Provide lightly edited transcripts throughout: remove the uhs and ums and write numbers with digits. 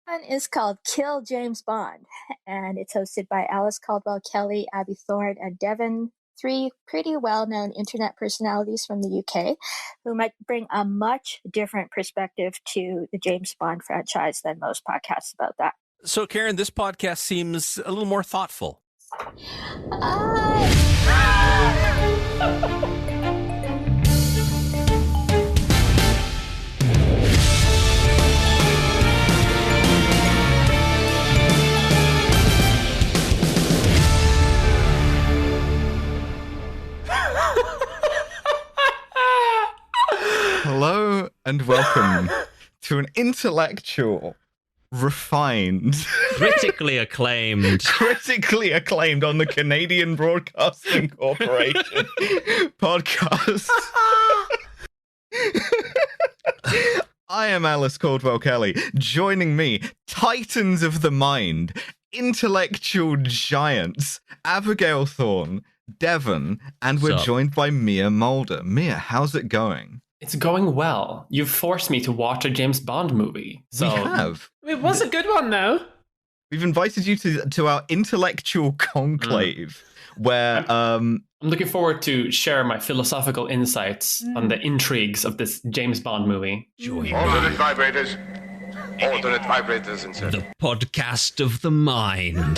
One is called Kill James Bond, and it's hosted by Alice Caldwell Kelly, Abby Thorne, and Devon, three pretty well-known internet personalities from the UK who might bring a much different perspective to the James Bond franchise than most podcasts about that. So, Karen, this podcast seems a little more thoughtful. Hello and welcome to an intellectual, refined, critically acclaimed on the Canadian Broadcasting Corporation podcast. I am Alice Caldwell Kelly. Joining me, titans of the mind, intellectual giants, Abigail Thorne, Devon, and we're joined by Mia Mulder. Mia, how's it going? It's going well. You've forced me to watch a James Bond movie. So. We have. It was a good one, though. We've invited you to our intellectual conclave, where I'm looking forward to share my philosophical insights on the intrigues of this James Bond movie. Alternate vibrators. Alternate vibrators insert. The podcast of the mind.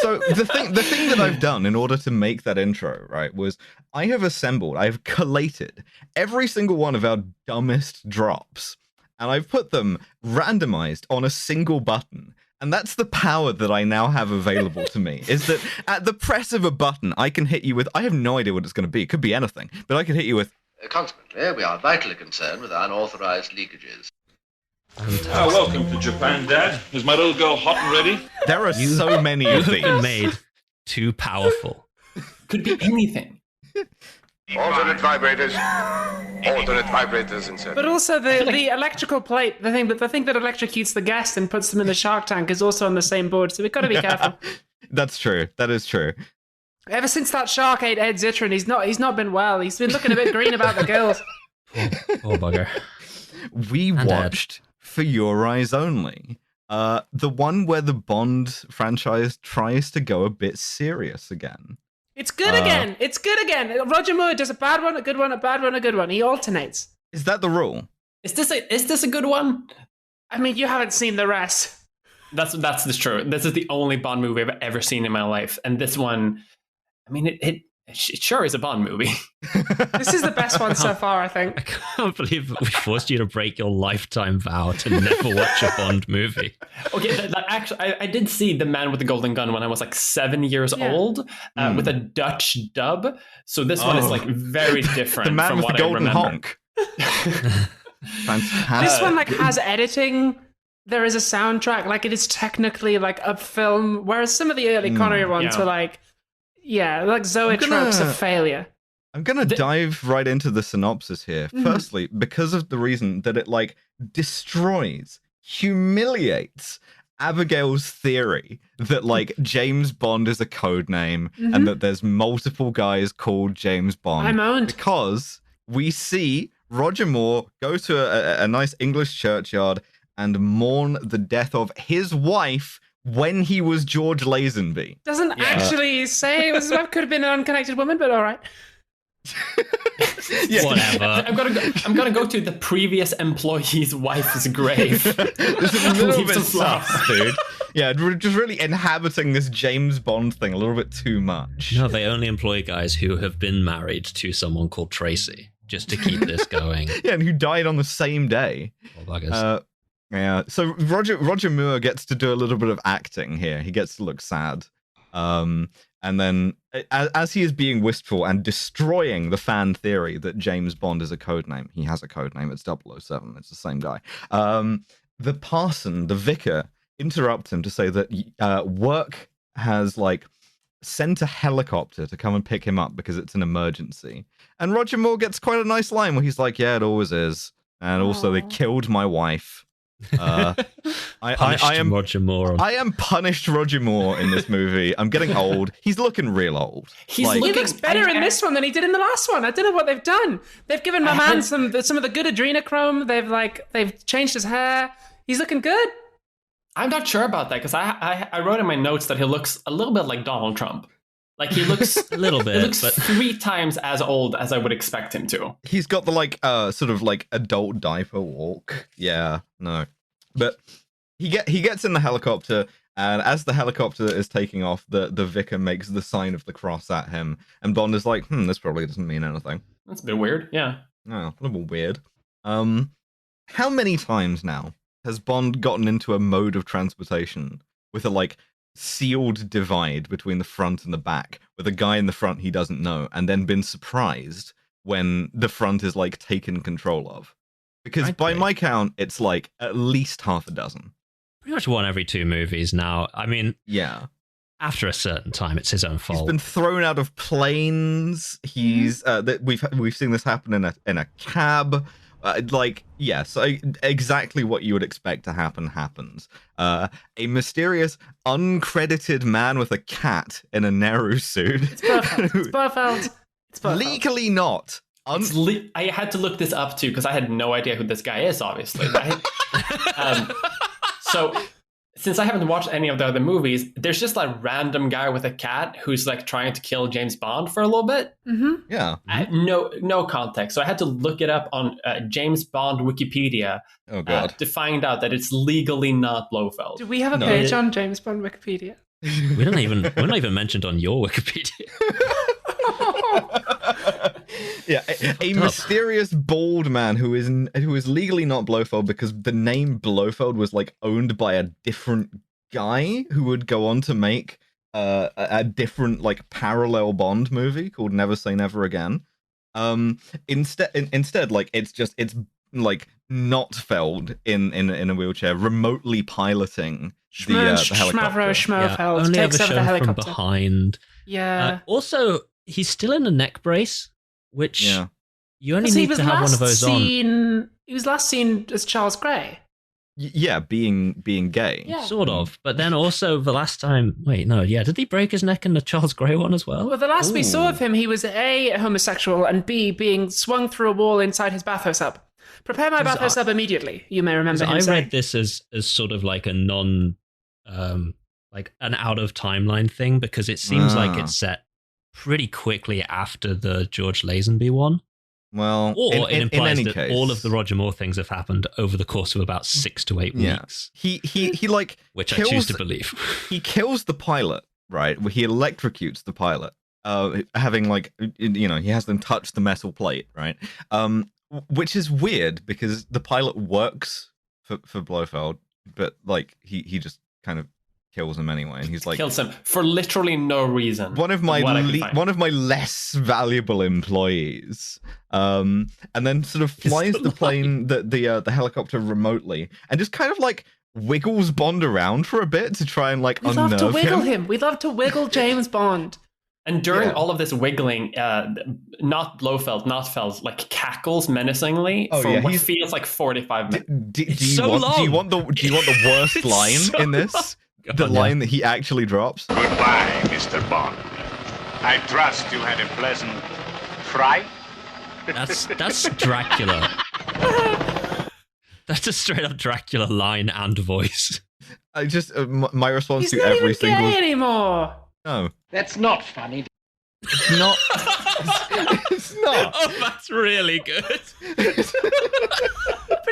So the thing that I've done in order to make that intro, right, was I've collated every single one of our dumbest drops, and I've put them randomized on a single button. And that's the power that I now have available to me, is that at the press of a button, I can hit you with, I have no idea what it's going to be. It could be anything, but I can hit you with. Consequently, we are vitally concerned with unauthorized leakages. Welcome to Japan, Dad. Is my little girl hot and ready? There are so many of these. Been made too powerful. Could be anything. Alternate vibrators. Alternate vibrators insert. But also the electrical plate, the thing that electrocutes the guest and puts them in the shark tank is also on the same board, so we've got to be careful. That's true. That is true. Ever since that shark ate Ed Zitron, he's not been well. He's been looking a bit green about the gills. Poor bugger. We watched For Your Eyes Only. The one where the Bond franchise tries to go a bit serious again. It's good again. It's good again. Roger Moore does a bad one, a good one, a bad one, a good one. He alternates. Is that the rule? Is this a good one? I mean, you haven't seen the rest. That's true. This is the only Bond movie I've ever seen in my life, and this one, I mean, it sure is a Bond movie. This is the best one so far, I think. I can't believe we forced you to break your lifetime vow to never watch a Bond movie. Okay, actually, I did see The Man with the Golden Gun when I was like 7 years old with a Dutch dub. So this one is like very different. The Man from with what the Golden I remember. Honk. Fantastic. This one has editing. There is a soundtrack. Like, it is technically like a film, whereas some of the early Connery ones were like, like zoetropes of failure. I'm going to dive right into the synopsis here. Firstly, because of the reason that it like destroys, humiliates Abigail's theory that like James Bond is a code name and that there's multiple guys called James Bond. I'm owned. Because we see Roger Moore go to a nice English churchyard and mourn the death of his wife when he was George Lazenby. Doesn't actually say his wife could have been an unconnected woman, but all right. Whatever. I'm gonna go to the previous employee's wife's grave. This is a little bit sus, dude. Yeah, we're just really inhabiting this James Bond thing a little bit too much. No, they only employ guys who have been married to someone called Tracy, just to keep this going. Yeah, and who died on the same day. Poor buggers. Yeah, so Roger Moore gets to do a little bit of acting here. He gets to look sad. And then as he is being wistful and destroying the fan theory that James Bond is a code name, he has a code name, it's 007, it's the same guy. The parson, the vicar, interrupts him to say that work has like sent a helicopter to come and pick him up because it's an emergency. And Roger Moore gets quite a nice line where he's like, yeah, it always is. And also they killed my wife. I am Roger Moore. I am punished Roger Moore in this movie. I'm getting old. He's looking real old. He looks better in this one than he did in the last one. I don't know what they've done. They've given my man some of the good adrenochrome. They've changed his hair. He's looking good. I'm not sure about that because I wrote in my notes that he looks a little bit like Donald Trump. Like he looks a little bit. He looks 3 times as old as I would expect him to. He's got the like sort of like adult diaper walk. Yeah, no. But he gets in the helicopter, and as the helicopter is taking off, the vicar makes the sign of the cross at him, and Bond is like, this probably doesn't mean anything. That's a bit weird. Yeah. Oh, a little weird. How many times now has Bond gotten into a mode of transportation with a like sealed divide between the front and the back, with a guy in the front he doesn't know, and then been surprised when the front is like taken control of? Because by my count, it's like at least half a dozen. Pretty much one every 2 movies now. I mean, yeah. After a certain time, it's his own fault. He's been thrown out of planes. He's we've seen this happen in a cab. So exactly what you would expect to happen happens. A mysterious, uncredited man with a cat in a Nehru suit. It's perfect. It's perfect. It's perfect. Legally not. I had to look this up too because I had no idea who this guy is, obviously. So since I haven't watched any of the other movies, there's just like random guy with a cat who's like trying to kill James Bond for a little bit. Mm-hmm. Yeah. No context. So I had to look it up on James Bond Wikipedia to find out that it's legally not Blofeld. Do we have a page on James Bond Wikipedia? We're not even mentioned on your Wikipedia. Yeah, a mysterious bald man who is legally not Blofeld because the name Blofeld was like owned by a different guy who would go on to make a different like parallel Bond movie called Never Say Never Again. Instead, like it's like not Feld in a wheelchair, remotely piloting the helicopter. Schmofeld only takes ever over the shown from helicopter. behind. Yeah. Also, he's still in a neck brace, which you only So need to have one of those on. He was last seen as Charles Grey. Yeah, being gay. Yeah. Sort of. But then also the last time... Wait, no, yeah. Did he break his neck in the Charles Grey one as well? Well, the last we saw of him, he was A, homosexual, and B, being swung through a wall inside his bathhouse sub. Prepare my bathhouse sub immediately, you may remember him saying. I read this as sort of like a non... like an out-of-timeline thing, because it seems like it's set pretty quickly after the George Lazenby one. Well, or it implies that case, all of the Roger Moore things have happened over the course of about 6 to 8 weeks. He like which I choose to believe. He kills the pilot, right? He electrocutes the pilot, having like he has them touch the metal plate, right? Which is weird because the pilot works for Blofeld, but like he just kind of kills him anyway, and he's like kills him for literally no reason. One of my less valuable employees, and then sort of flies the plane, the helicopter remotely, and just kind of like wiggles Bond around for a bit to try and like unnerve him. We love to wiggle him. We love to wiggle James Bond. And during all of this wiggling, not Blofeld, not Feld, like cackles menacingly for what feels like 45 minutes. Do you want the worst line in this? The line that he actually drops. Goodbye, Mr. Bond. I trust you had a pleasant fright. That's Dracula. That's a straight up Dracula line and voice. I just my response He's to every single. He's not anymore. No, that's not funny. It's not. It's not. Oh, that's really good. But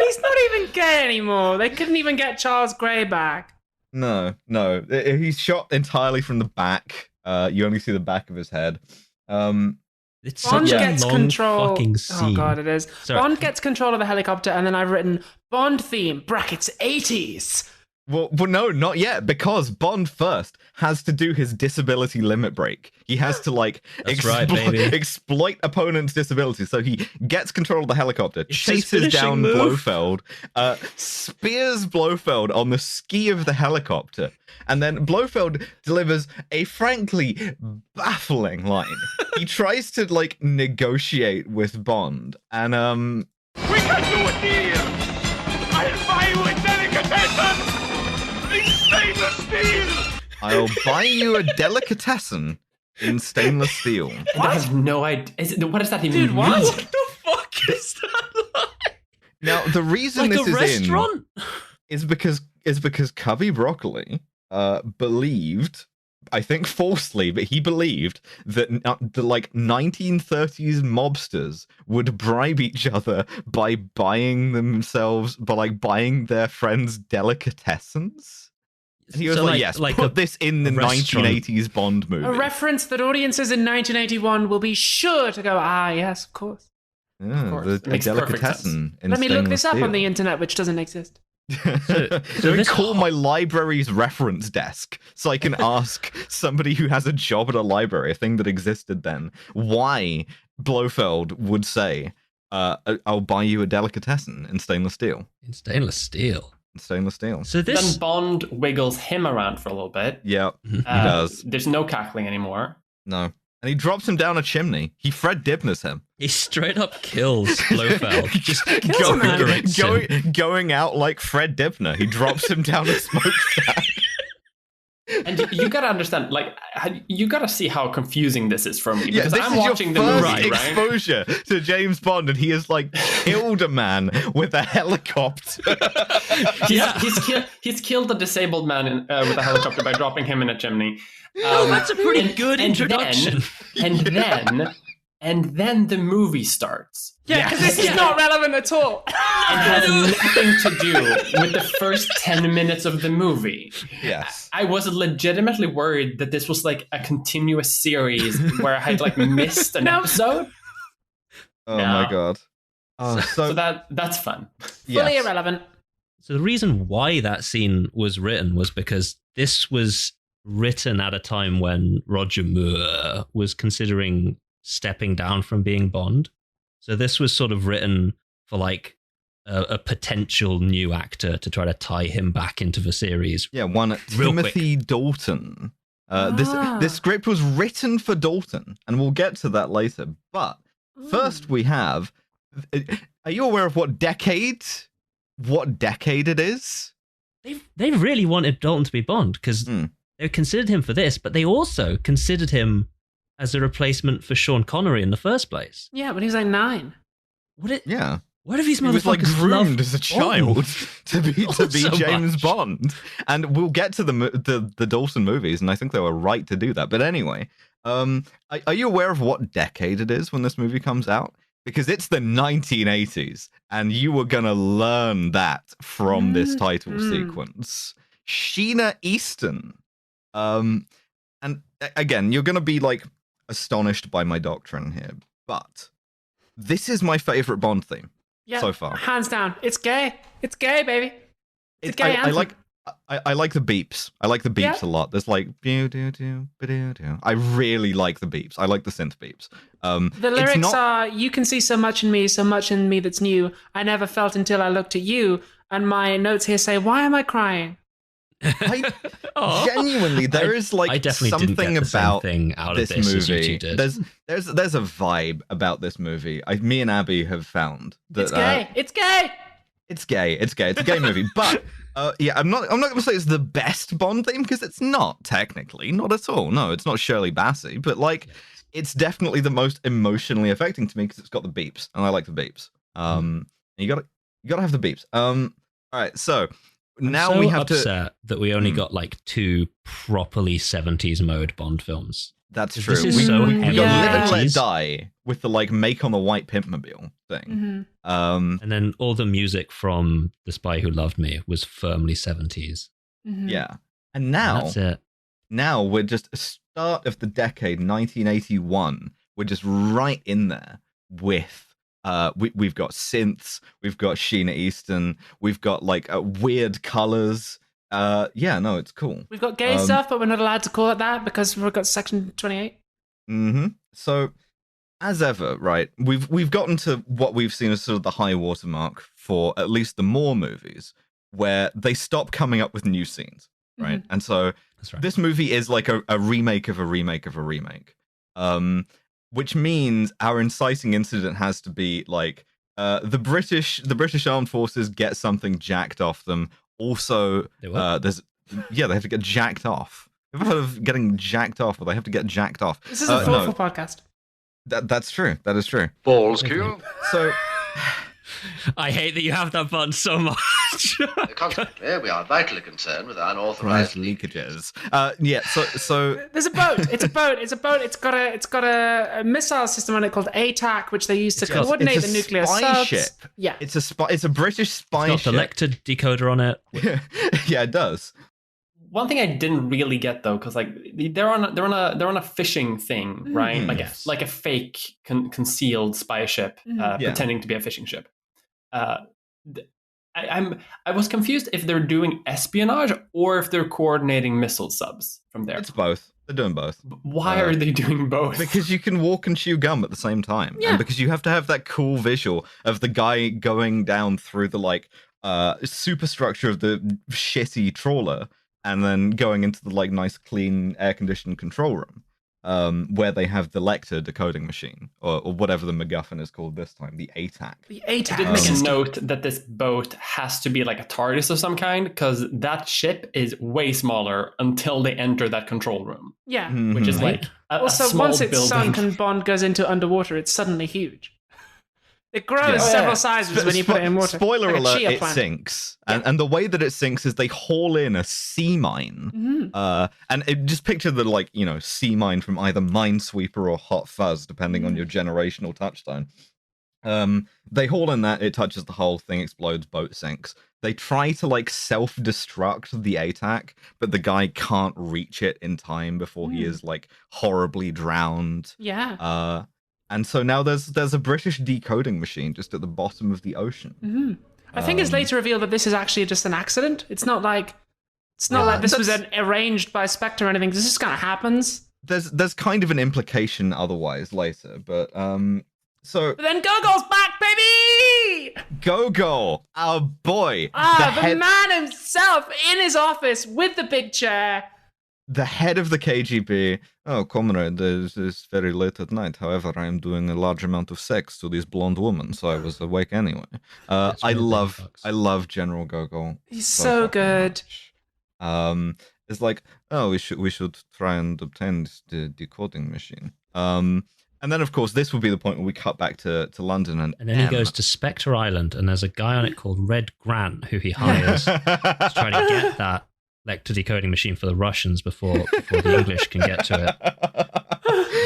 he's not even gay anymore. They couldn't even get Charles Grey back. No. He's shot entirely from the back. You only see the back of his head. It's Bond such gets a long control. fucking scene. Oh god, it is. Sorry. Bond gets control of the helicopter, and then I've written Bond theme brackets 80s. Well, no, not yet, because Bond first has to do his disability limit break. He has to like exploit opponents' disabilities. So he gets control of the helicopter, chases down Blofeld, spears Blofeld on the ski of the helicopter, and then Blofeld delivers a frankly baffling line. He tries to like negotiate with Bond, and We can do a deal. I'll buy you a delicatessen. Stainless steel. I'll buy you a delicatessen in stainless steel. I have no idea. What does that even mean? What? What the fuck is that like? Now, the reason Like this a is restaurant? in is because is because Cubby Broccoli believed, I think falsely, but he believed that the 1930s mobsters would bribe each other by buying their friends delicatessens. And he was yes, put this in the 1980s Bond movie. A reference that audiences in 1981 will be sure to go, yes, of course. Yeah, of course. The delicatessen. Let me look this up on the internet, which doesn't exist. So call my library's reference desk so I can ask somebody who has a job at a library, a thing that existed then, why Blofeld would say, I'll buy you a delicatessen in stainless steel. So then Bond wiggles him around for a little bit. Yeah, he does. There's no cackling anymore. No. And he drops him down a chimney. He Fred Dibners him. He straight up kills Blofeld. Just going out like Fred Dibner. He drops him down a smokestack. And you gotta understand, you gotta see how confusing this is for me, because this I'm is watching the your movie, first exposure to James Bond, and he has killed a man with a helicopter. He's killed a disabled man with a helicopter by dropping him in a chimney. That's a pretty good introduction. And then the movie starts. Yeah, because this is not relevant at all. It has nothing to do with the first 10 minutes of the movie. Yes. I was legitimately worried that this was a continuous series where I had missed an episode. Oh my god. So that's fun. Fully irrelevant. So the reason why that scene was written was because this was written at a time when Roger Moore was considering stepping down from being Bond. So this was sort of written for a potential new actor to try to tie him back into the series. Yeah, one Timothy Dalton. This script was written for Dalton, and we'll get to that later. But first we have... Are you aware of what decade it is? They really wanted Dalton to be Bond, because they considered him for this, but they also considered him as a replacement for Sean Connery in the first place. Yeah, but he was 9. What if He these was motherfuckers groomed as a child to be so James Bond? And we'll get to the Dalton movies, and I think they were right to do that. But anyway, are you aware of what decade it is when this movie comes out? Because it's the 1980s, and you were gonna learn that from this title sequence. Sheena Easton. And again, you're gonna be astonished by my doctrine here, but this is my favorite Bond theme so far. Hands down. It's gay. It's gay, baby. It's gay. I like the beeps. I like the beeps a lot. There's I really like the beeps. I like the synth beeps. The lyrics are, you can see so much in me that's new. I never felt until I looked at you. And my notes here say, why am I crying? Genuinely, there is I definitely something didn't get the about same thing out this of this movie. as you two did. There's a vibe about this movie. Me and Abby have found that it's gay. It's gay. It's gay. It's gay. It's a gay movie. But I'm not going to say it's the best Bond theme, because it's not technically, not at all. No, it's not Shirley Bassey, but it's definitely the most emotionally affecting to me because it's got the beeps, and I like the beeps. You gotta have the beeps. All right, so. Now we have upset that we only got 2 properly 70s mode Bond films. That's true. We got Live and Let Die with the make on the white pimpmobile thing. And then all the music from The Spy Who Loved Me was firmly 70s. Yeah. And now that's it. Now we're just a start of the decade, 1981. We're just right in there with we've got synths, we've got Sheena Easton, we've got weird colors. It's cool. We've got gay stuff, but we're not allowed to call it that because we've got Section 28. So, as ever, right, we've gotten to what we've seen as sort of the high watermark for at least the Moore movies, where they stop coming up with new scenes, right? And so this movie is a remake of a remake of a remake. Which means our inciting incident has to be the British Armed Forces get something jacked off them. Also, they have to get jacked off. Have you ever heard of getting jacked off, or they have to get jacked off? This is a thoughtful podcast. That's true. That is true. Balls, Q. So I hate that you have that button so much. Consequently, we are vitally concerned with unauthorized leakages. So there's a boat. It's a boat. It's got a missile system on it called ATAC, which they use to coordinate the nuclear subs. Ship. Yeah, it's a British spy ship. It's got the Lecter decoder on it. Yeah, it does. One thing I didn't really get though, because like they're on a fishing thing, right? Like a fake concealed spy ship, pretending to be a fishing ship. I was confused if they're doing espionage or if they're coordinating missile subs from there. It's both. They're doing both. Why are they doing both? Because you can walk and chew gum at the same time. Yeah. And because you have to have that cool visual of the guy going down through the superstructure of the shitty trawler and then going into the nice clean air-conditioned control room. Where they have the Lecter decoding machine, or whatever the MacGuffin is called this time, the ATAC. The ATAC. I did make a note that this boat has to be like a TARDIS of some kind, because that ship is way smaller until they enter that control room. Yeah. Which is like a small once it's building. sunk and Bond goes into underwater, it's suddenly huge. It grows several sizes when you put it in water. Spoiler like alert, it sinks. And the way that it sinks is they haul in a sea mine. And just picture the, sea mine from either Minesweeper or Hot Fuzz, depending on your generational touchstone. They haul in that, it touches the hull, thing explodes, boat sinks. They try to, self-destruct the ATAC, but the guy can't reach it in time before he is, horribly drowned. Yeah. And so now there's a British decoding machine just at the bottom of the ocean. I think it's later revealed that this is actually just an accident. It's not like this was arranged by Spectre or anything. This just kind of happens. There's kind of an implication otherwise later, but so. But then Gogol's back, baby! Gogol, our boy, the man himself in his office with the big chair. The head of the KGB. Oh, comrade, it's very late at night. However, I am doing a large amount of sex to this blonde woman, so I was awake anyway. I love General Gogol. He's so good. It's like, oh, we should try and obtain the decoding machine. And then, of course, this will be the point where we cut back to London, and then he goes to Spectre Island, and there's a guy on it called Red Grant who he hires to try to get that Lecter decoding machine for the Russians before the English can get to it.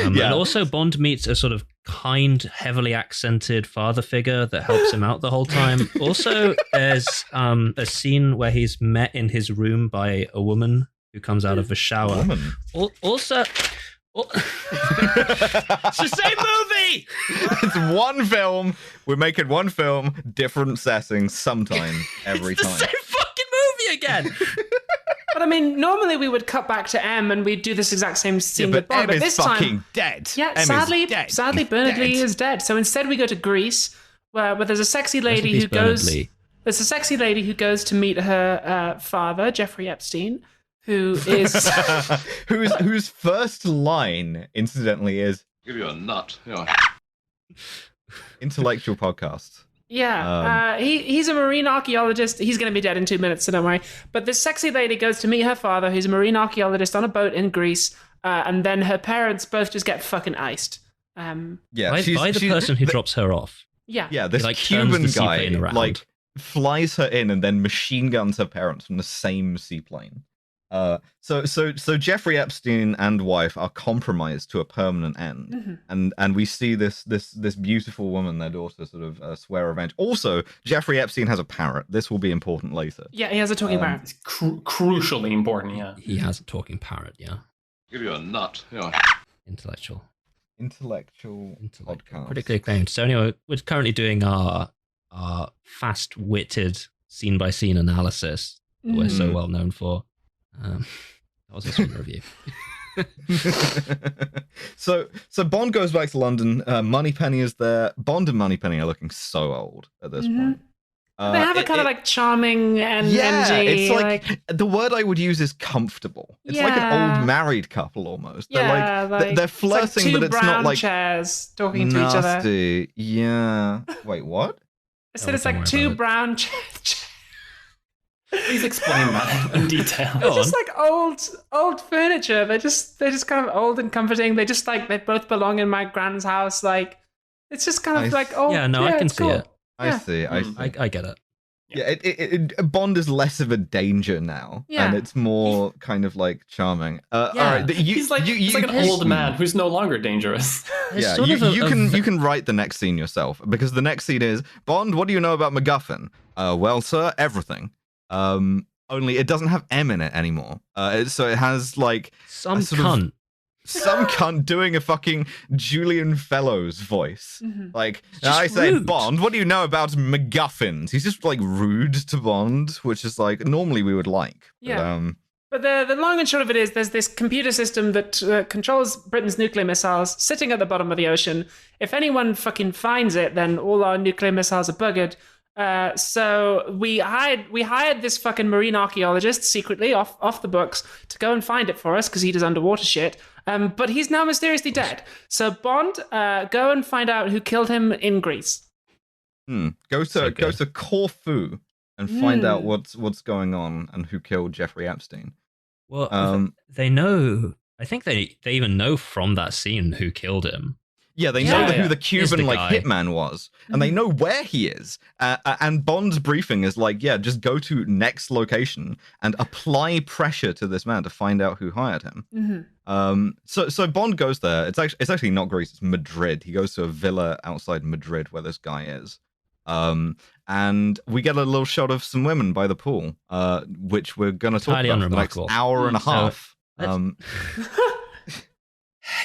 And also Bond meets a sort of kind, heavily accented father figure that helps him out the whole time. Also, there's a scene where he's met in his room by a woman who comes out of a shower. Also, it's the same movie! It's one film. We're making one film, different settings, sometime, every time. It's the same fucking movie again! But I mean, normally we would cut back to M and we'd do this exact same scene with Bond. But this time, fucking dead. Yeah, M sadly, Bernard Lee is dead. So instead, we go to Greece, where there's a sexy lady who goes. There's a sexy lady who goes to meet her father, Jeffrey Epstein, who is whose first line, incidentally, is "Give you a nut." Intellectual podcast. Yeah, he's a marine archaeologist. He's going to be dead in 2 minutes, so don't worry. But this sexy lady goes to meet her father, who's a marine archaeologist, on a boat in Greece, and then her parents both just get fucking iced. By the person who drops her off. Yeah, this Cuban guy flies her in and then machine guns her parents from the same seaplane. So Jeffrey Epstein and wife are compromised to a permanent end, and we see this beautiful woman, their daughter, sort of swear revenge. Also, Jeffrey Epstein has a parrot. This will be important later. Yeah, he has a talking parrot. It's crucially important. Yeah, he has a talking parrot. Yeah, give you a nut. Intellectual podcast, critically acclaimed. So anyway, we're currently doing our fast-witted scene-by-scene analysis that we're so well known for. That was a swim review. So Bond goes back to London. Moneypenny is there. Bond and Moneypenny are looking so old at this point. They have a kind of charming energy. It's like the word I would use is comfortable. It's like an old married couple almost. Yeah, they're flirting, it's but it's not like chairs talking to each other. Yeah. Wait, what? I said it's like two brown chairs. Please explain that in detail. It's just like old furniture. They're just kind of old and comforting. They just they both belong in my grand's house. Like it's just kind of like I can see it. I see. I get it. Yeah, Bond is less of a danger now, and it's more kind of like charming. All right, he's like an old man who's no longer dangerous. Yeah, you can write the next scene yourself, because the next scene is Bond. What do you know about MacGuffin? Well, sir, everything. Only it doesn't have M in it anymore. So it has like some cunt. Some cunt doing a fucking Julian Fellows voice. Like, I say, rude. Bond, what do you know about MacGuffins? He's just like rude to Bond, which is like normally we would like. Yeah. But the long and short of it is there's this computer system that controls Britain's nuclear missiles sitting at the bottom of the ocean. If anyone fucking finds it, then all our nuclear missiles are buggered. So we hired this fucking marine archaeologist secretly off the books to go and find it for us because he does underwater shit. But he's now mysteriously dead. So Bond, go and find out who killed him in Greece. Go to Corfu and find out what's going on and who killed Jeffrey Epstein. Well, they know. I think they even know from that scene who killed him. Yeah, they know who the Cuban hitman was, and they know where he is. And Bond's briefing is like, just go to next location and apply pressure to this man to find out who hired him. So Bond goes there. It's actually not Greece. It's Madrid. He goes to a villa outside Madrid where this guy is. And we get a little shot of some women by the pool, which we're going to talk about for the next hour and a half.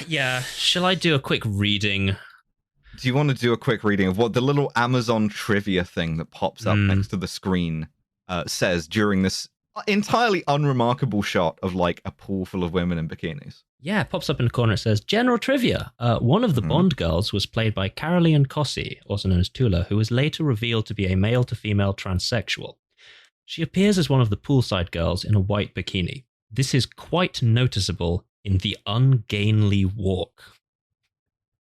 Yeah, shall I do a quick reading? Do you want to do a quick reading of what the little Amazon trivia thing that pops up next to the screen says during this entirely unremarkable shot of like a pool full of women in bikinis? Yeah, it pops up in the corner. It says, General Trivia. One of the Bond girls was played by Caroline Cossi, also known as Tula, who was later revealed to be a male-to-female transsexual. She appears as one of the poolside girls in a white bikini. This is quite noticeable in the ungainly walk.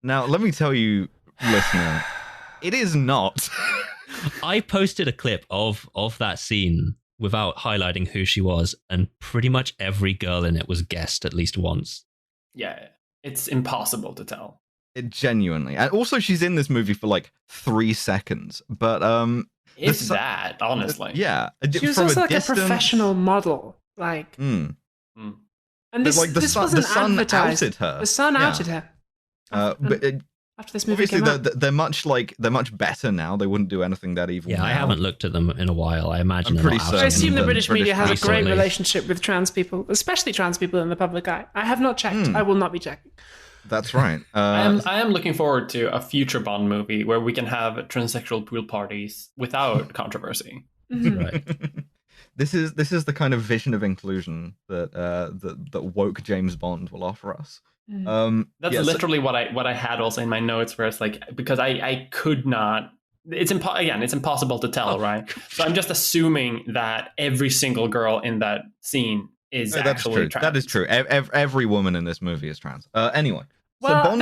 Now, let me tell you, listener, it is not. I posted a clip of that scene without highlighting who she was, and pretty much every girl in it was guessed at least once. Yeah, it's impossible to tell. It genuinely. And also, she's in this movie for like 3 seconds, but it's that, honestly. Yeah. She was also like a professional model. Like... And this wasn't advertised. Outed her. The Sun outed her. After this movie obviously, came out. they're much better now. They wouldn't do anything that evil. Yeah, now. I haven't looked at them in a while. I imagine. I assume the British media has a great relationship with trans people, especially trans people in the public eye. I have not checked. I will not be checking. That's right. I am looking forward to a future Bond movie where we can have transsexual pool parties without controversy. Right. This is the kind of vision of inclusion that woke James Bond will offer us. That's literally what I had also in my notes, where it's like, because I could not. It's impossible to tell, right? So I'm just assuming that every single girl in that scene is actually trans. That is true. Every woman in this movie is trans. Anyway, well, so Bond...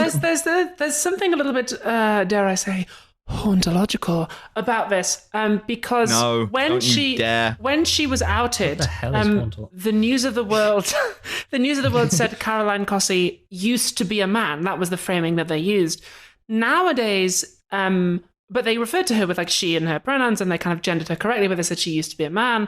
there's something a little bit, dare I say, hauntological about this, because when she was outed, the News of the World said Caroline Cossi used to be a man. That was the framing that they used. Nowadays, but they referred to her with like she and her pronouns, and they kind of gendered her correctly, but they said she used to be a man.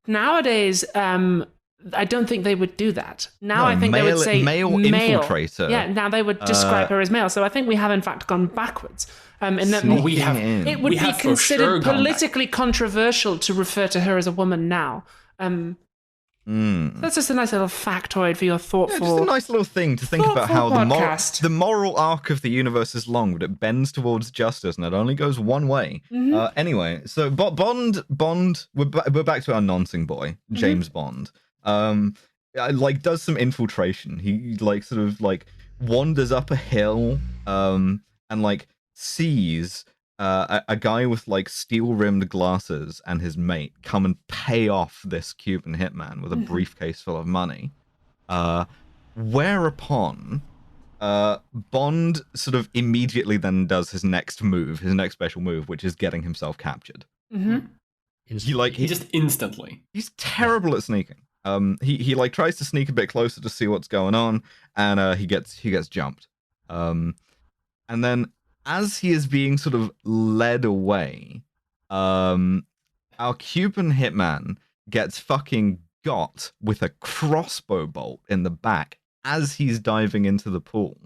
Nowadays, I don't think they would do that. Now I think they would say male infiltrator. Yeah, now they would describe her as male. So I think we have in fact gone backwards. In that it would be considered politically controversial to refer to her as a woman now. That's just a nice little factoid for your thoughtful... Yeah, just a nice little thing to think about how the moral arc of the universe is long, but it bends towards justice, and it only goes one way. Anyway, so Bond, we're back to our noncing boy, James Bond. Does some infiltration. He sort of wanders up a hill, and sees a guy with steel-rimmed glasses and his mate come and pay off this Cuban hitman with a briefcase full of money. Whereupon Bond sort of immediately then does his next special move, which is getting himself captured. He just instantly. He's terrible at sneaking. He tries to sneak a bit closer to see what's going on, and he gets jumped. And then as he is being sort of led away, our Cuban hitman gets fucking got with a crossbow bolt in the back as he's diving into the pool.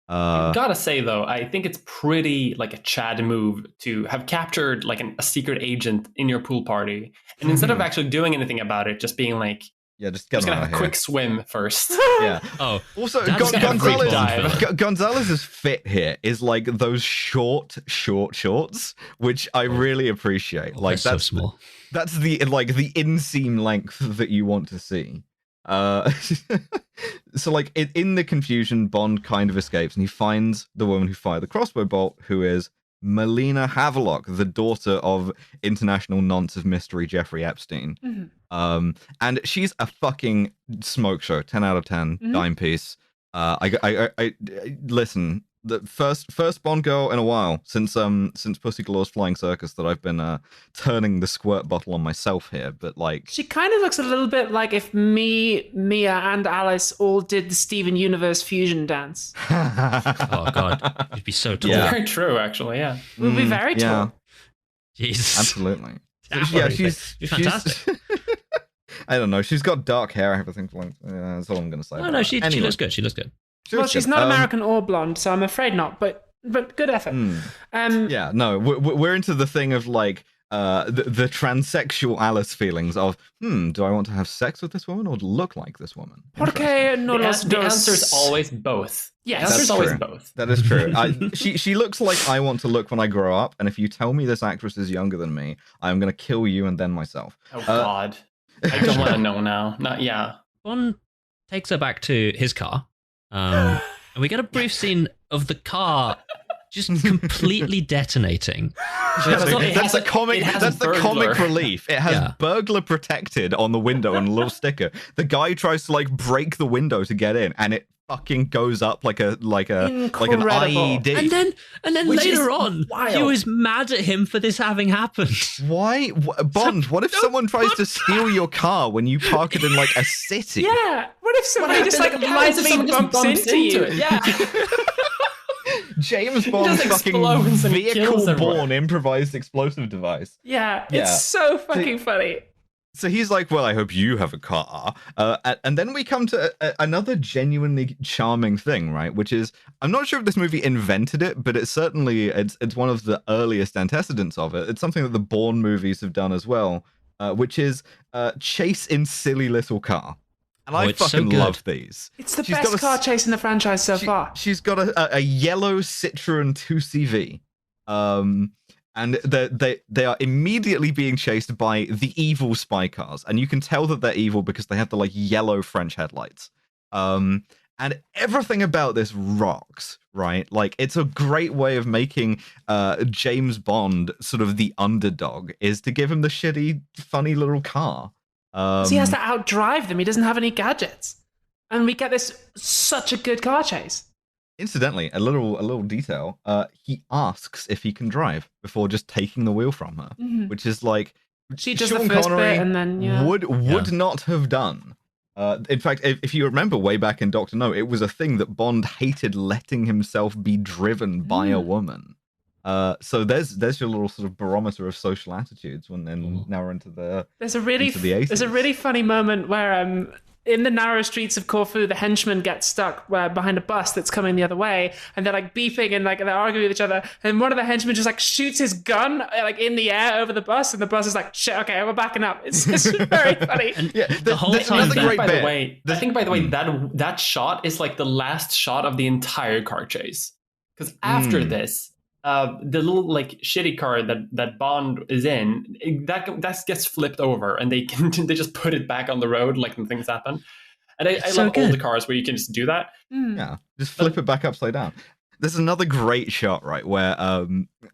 Gotta say though, I think it's pretty like a Chad move to have captured like a secret agent in your pool party, and instead of actually doing anything about it, just being like, just gonna have a quick swim first. Yeah. Oh, also Gonzalez's fit here is like those short shorts, which I really appreciate. Like that's so small. That's the inseam length that you want to see. So like in the confusion, Bond kind of escapes and he finds the woman who fired the crossbow bolt, who is Melina Havelock, the daughter of international nonce of mystery Jeffrey Epstein. And she's a fucking smoke show. 10 out of 10, dime piece. I listen. The first Bond girl in a while since Pussy Galore's Flying Circus that I've been turning the squirt bottle on myself here, but like she kind of looks a little bit like if me, Mia, and Alice all did the Steven Universe fusion dance. Oh god, you'd be so tall. Yeah. Very true, actually. Yeah, we'd be very tall. Jesus, absolutely. She's fantastic. I don't know. She's got dark hair. Everything. That's all I'm gonna say. No, she looks good. She looks good. Well, she's not American or blonde, so I'm afraid not. But good effort. Yeah, no, we're into the thing of like the transsexual Alice feelings of do I want to have sex with this woman or look like this woman? Porque no los dos. The answer's always both. Yes, the answer's always both. That is true. She looks like I want to look when I grow up, and if you tell me this actress is younger than me, I'm gonna kill you and then myself. Oh God, I don't want to know now. Bond takes her back to his car. And we get a brief scene of the car just completely detonating. That's the comic relief. It has burglar protected on the window and a little sticker. The guy tries to like break the window to get in, and it fucking goes up like an IED. And then later on, he was mad at him for this having happened. Why, Bond? What if someone tries to steal your car when you park it in like a city? Yeah. What if somebody just like lightly bumps into you? Yeah. James Bond's fucking vehicle-born improvised explosive device. Yeah, it's so fucking funny. So he's like, well, I hope you have a car. And then we come to another genuinely charming thing, right? Which is, I'm not sure if this movie invented it, but it's one of the earliest antecedents of it. It's something that the Bourne movies have done as well, which is chase in silly little car. And I fucking love these. It's the best car chase in the franchise so far. She's got a yellow Citroen 2CV. And they are immediately being chased by the evil spy cars, and you can tell that they're evil because they have the like yellow French headlights. And everything about this rocks, right? Like it's a great way of making James Bond sort of the underdog, is to give him the shitty, funny little car. So he has to outdrive them. He doesn't have any gadgets, and we get this such a good car chase. Incidentally, a little detail. He asks if he can drive before just taking the wheel from her, which is like she does Sean the first Connery bit and then would not have done. In fact, if you remember way back in Dr. No, it was a thing that Bond hated letting himself be driven by a woman. So there's your little sort of barometer of social attitudes now we're into the there's a really funny moment where in the narrow streets of Corfu, the henchmen get stuck behind a bus that's coming the other way, and they're like beeping and like they're arguing with each other. And one of the henchmen just like shoots his gun like in the air over the bus, and the bus is like, "Shit, okay, we're backing up." It's very funny. And the whole time, by the way, that shot is like the last shot of the entire car chase, because after this, the little like shitty car that Bond is in, that gets flipped over, and they just put it back on the road like when things happen. And I love all the cars where you can just do that. Yeah, just flip it back upside down. There's another great shot, right, where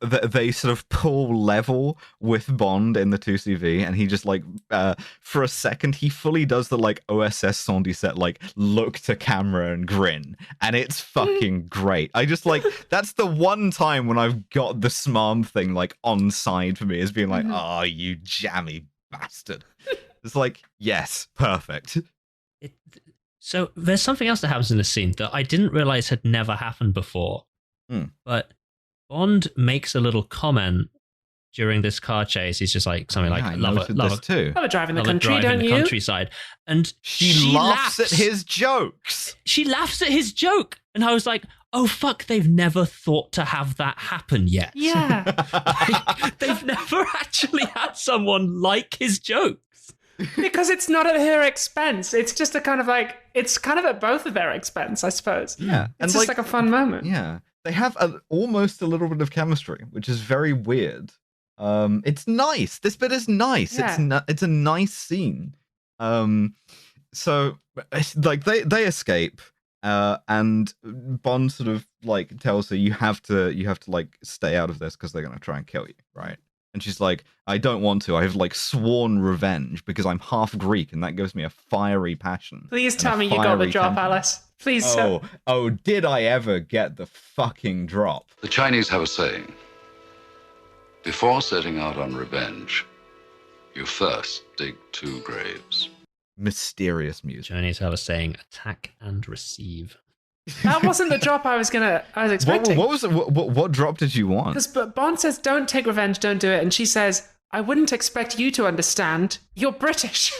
they sort of pull level with Bond in the 2CV, and he just like for a second he fully does the like OSS 117 like look to camera and grin, and it's fucking great. I just like that's the one time when I've got the smarm thing like on side for me, is being like, oh, you jammy bastard. It's like, yes, perfect. So there's something else that happens in this scene that I didn't realize had never happened before. But Bond makes a little comment during this car chase, he's just like something like, I love noted this too. Love a drive in the love a country, drive don't in the you? countryside. And She laughs at his jokes. She laughs at his joke. And I was like, oh, fuck, they've never thought to have that happen yet. Yeah. They've never actually had someone like his jokes. Because it's not at her expense. It's just a kind of like, it's kind of at both of their expense, I suppose. Yeah. It's just like a fun moment. Yeah. They have almost a little bit of chemistry, which is very weird. It's nice. This bit is nice. Yeah. It's a nice scene. So like they escape, and Bond sort of like tells her you have to like stay out of this because they're gonna try and kill you, right? And she's like, I don't want to. I've like sworn revenge because I'm half Greek, and that gives me a fiery passion. Please tell me you got the drop, temperament. Alice. Please. Oh, did I ever get the fucking drop? The Chinese have a saying. Before setting out on revenge, you first dig 2 graves. Mysterious music. Chinese have a saying, attack and receive. That wasn't the drop I was expecting. What was it? What drop did you want? Because Bond says, don't take revenge, don't do it. And she says, I wouldn't expect you to understand. You're British.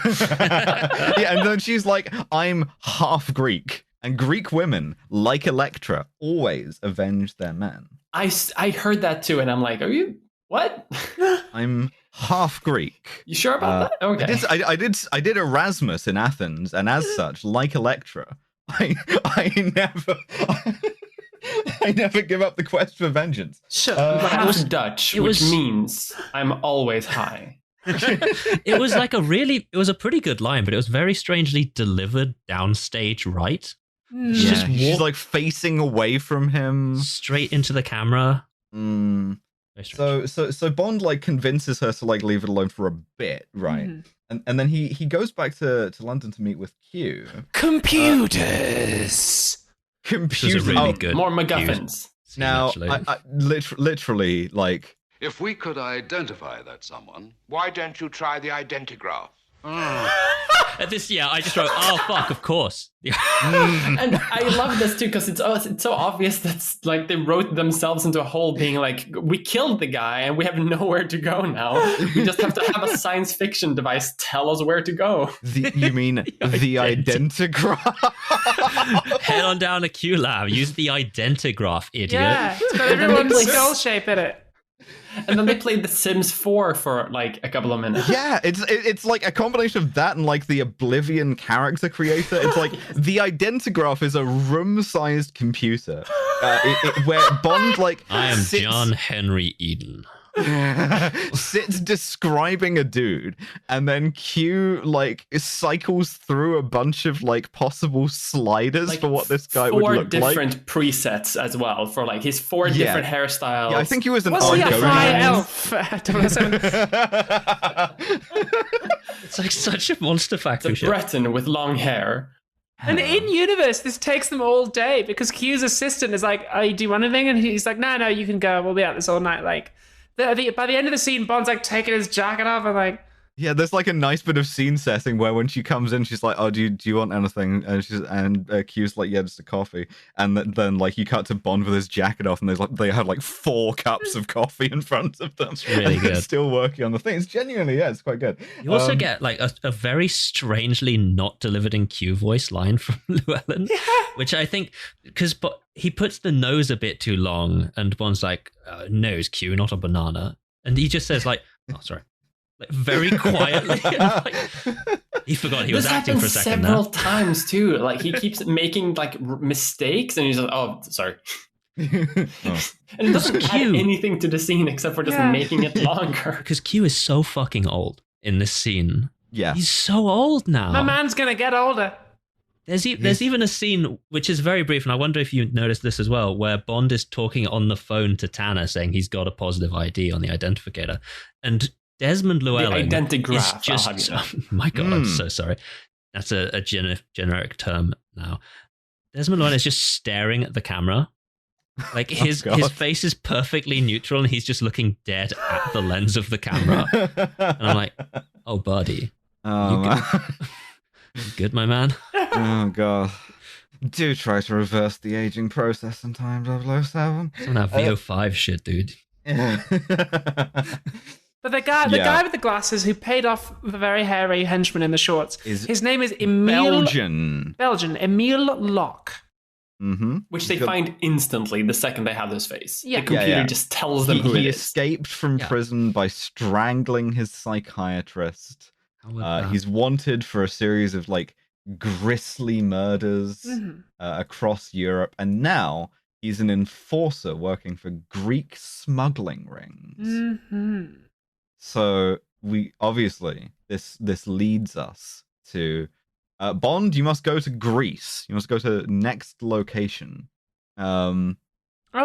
Yeah, and then she's like, I'm half Greek. And Greek women, like Electra, always avenge their men. I heard that too, and I'm like, are you... What? I'm half Greek. You sure about that? Okay. I did Erasmus in Athens, and as such, like Electra, I never give up the quest for vengeance. Sure. But I was Dutch, which means I'm always high. It was a pretty good line, but it was very strangely delivered downstage right. She's like facing away from him. Straight into the camera. So Bond like convinces her to like leave it alone for a bit, right? And then he goes back to London to meet with Q. Computers. Really good. More MacGuffins. Now, I literally like. If we could identify that someone, Why don't you try the identigraph? At this, I just wrote, oh fuck, of course. And I love this too because it's so obvious that's like they wrote themselves into a hole, being like, we killed the guy and we have nowhere to go now. We just have to have a science fiction device tell us where to go. You mean the identigraph? Head on down to Q Lab. Use the identigraph, idiot. Yeah, it's got everyone's skull shape in it. And then they played The Sims 4 for like a couple of minutes. Yeah, it's like a combination of that and like the Oblivion character creator. It's like the identigraph is a room-sized computer where Bond like I am John Henry Eden. sits describing a dude, and then Q like cycles through a bunch of like possible sliders Like for what this guy would look like. 4 different presets as well for like his 4 different hairstyles. Yeah, I think he was an Was he a Argonian. high elf? 007? It's like such a Monster Factory It's a shit. Breton with long hair. And in universe, this takes them all day because Q's assistant is like, "Oh, you do anything?" And he's like, "No, you can go. We'll be at this all night." Like, by the end of the scene, Bond's like taking his jacket off and like, Yeah, there's like a nice bit of scene setting where when she comes in, she's like, "Oh, do you want anything?" And Q's like, "Yeah, just a coffee." And then like you cut to Bond with his jacket off, and they have like 4 cups of coffee in front of them. It's really and they're good. Still working on the thing. It's genuinely, it's quite good. You also get like a very strangely not delivered in Q voice line from Llewellyn, which I think but he puts the nose a bit too long, and Bond's like, "Nose, Q, not a banana," and he just says like, "Oh, sorry." Like very quietly. Like, he forgot he was acting for a second several there. times too. Like he keeps making like mistakes, and he's like, "Oh, sorry." And it doesn't add anything to the scene except for just making it longer. Because Q is so fucking old in this scene. Yeah, he's so old now. my man's gonna get older. There's even a scene which is very brief, and I wonder if you noticed this as well, where Bond is talking on the phone to Tanner, saying he's got a positive ID on the identificator, and Desmond Llewellyn identigraph, is just... I'll have you know. Oh my God, I'm so sorry. That's a generic term now. Desmond Llewellyn is just staring at the camera. Like his face is perfectly neutral, and he's just looking dead at the lens of the camera. And I'm like, oh, buddy. Oh, You good, my man? Oh god. Do try to reverse the aging process in time, 007. Some of that VO5 shit, dude. But the guy with the glasses who paid off the very hairy henchman in the shorts, his name is Belgian Emile Locke. Mm-hmm. Which they find instantly the second they have his face. The computer just tells them who it is. He escaped from prison by strangling his psychiatrist. He's wanted for a series of like grisly murders across Europe, and now he's an enforcer working for Greek smuggling rings. So we obviously this leads us to Bond. You must go to Greece. You must go to next location. Are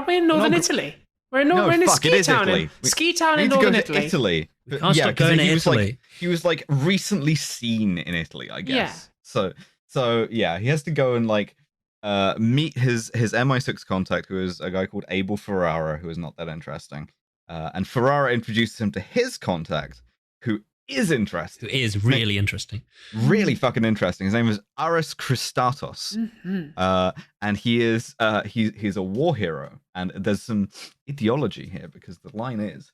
we in northern Italy? We're in a ski town. Ski town in northern Italy. Italy. We can't stop going to Italy. He was like recently seen in Italy, I guess. Yeah. So yeah, he has to go and like meet his MI6 contact, who is a guy called Abel Ferrara, who is not that interesting. And Ferrara introduces him to his contact, who is interesting. Who is really interesting. Really fucking interesting. His name is Aris Christatos. And he is he's a war hero. And there's some ideology here, because the line is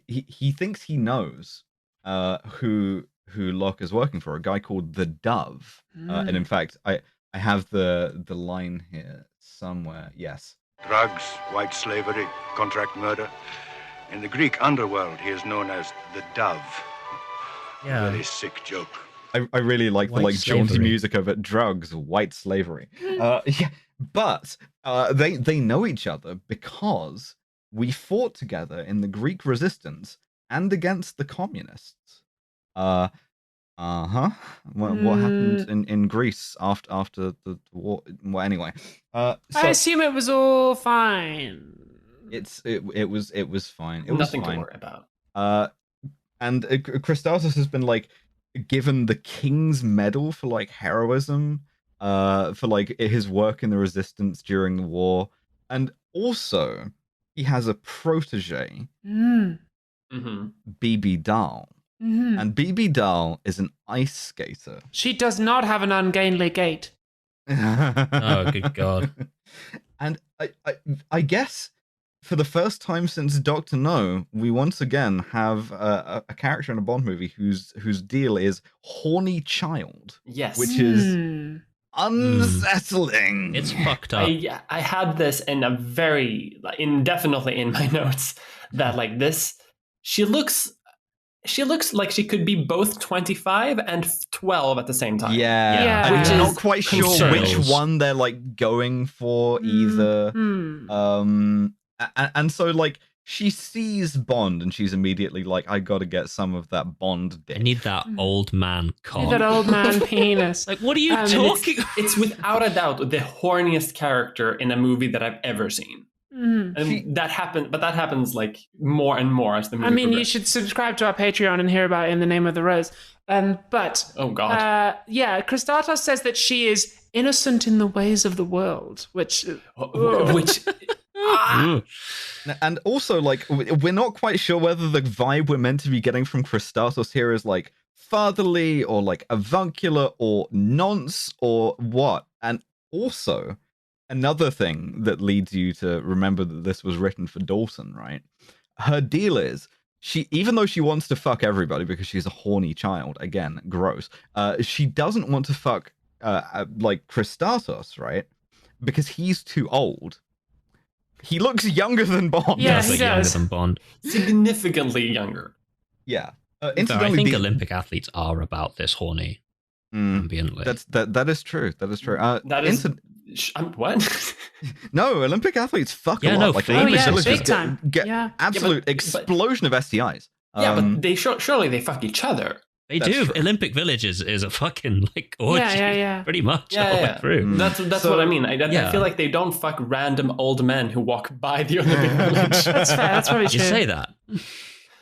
he thinks he knows who Locke is working for, a guy called the Dove. And in fact, I have the line here somewhere. Yes. Drugs, white slavery, contract murder. In the Greek underworld, he is known as the Dove. Yeah. Very sick joke. I really like the like jaunty music of it. Drugs, white slavery. But they know each other because we fought together in the Greek resistance and against the communists. What happened in Greece after the war? Well, anyway, I assume it was all fine. It was fine. Nothing was fine. to worry about. And Christatos has been like given the King's Medal for like heroism, for like his work in the resistance during the war, and also he has a protege, Bibi Dahl. And Bibi Dahl is an ice skater. She does not have an ungainly gait. Oh, good God. And I guess for the first time since Dr. No, we once again have a character in a Bond movie whose deal is horny child. Yes. Which is unsettling. It's fucked up. I had this in definitely in my notes that like this, she looks like she could be both 25 and 12 at the same time. Yeah. Which I'm is not quite sure which one they're like going for either. And so like she sees Bond and she's immediately like, I gotta get some of that Bond dick. I need that old man cock. That old man penis. Like, what are you talking? It's without a doubt the horniest character in a movie that I've ever seen. And that happens like more and more as the movie progresses. You should subscribe to our Patreon and hear about it in the name of the rose. But oh god, Christatos says that she is innocent in the ways of the world, which And also, like, we're not quite sure whether the vibe we're meant to be getting from Christatos here is like fatherly or like avuncular or nonce or what. And also, another thing that leads you to remember that this was written for Dalton, right? Her deal is even though she wants to fuck everybody because she's a horny child, again, gross, she doesn't want to fuck like Christatos, right? Because he's too old. He looks younger than Bond. Yeah, he does. Younger than Bond. Significantly younger. Yeah. I think Olympic athletes are about this horny ambiently. That is true. That is true. What? No, Olympic athletes fuck a lot. Like Olympic villagers get absolute explosion of STIs. But they surely they fuck each other. They do. True. Olympic Village is a fucking like orgy. Yeah. Pretty much all the way through. That's what I mean. I feel like they don't fuck random old men who walk by the Olympic Village. That's fair. That's probably true. You say that.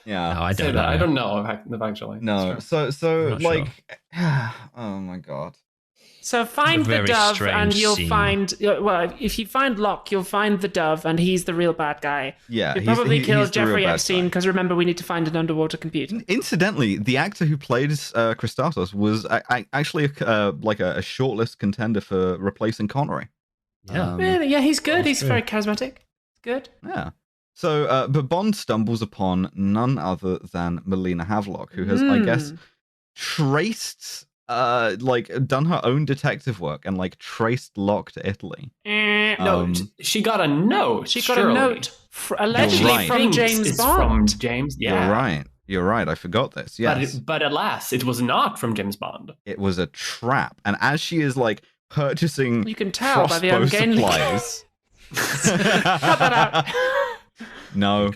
Yeah. No, I don't know. I don't know actually. No. So like, oh my god. So find the dove and you'll find... Well, if you find Locke, you'll find the dove and he's the real bad guy. Yeah, you probably killed Jeffrey Epstein because remember, we need to find an underwater computer. Incidentally, the actor who played Christatos was actually like a shortlist contender for replacing Connery. Yeah. Really? Yeah, he's good. He's very charismatic. Good. Yeah. So, but Bond stumbles upon none other than Melina Havelock, who has, I guess, traced, done her own detective work and traced Locke to Italy. No, she got a note. She got a note, allegedly from James Bond. From James, yeah. You're right. I forgot this. Yes, but alas, it was not from James Bond. It was a trap. And as she is purchasing, you can tell by the ungainly supplies. Cut that out. No,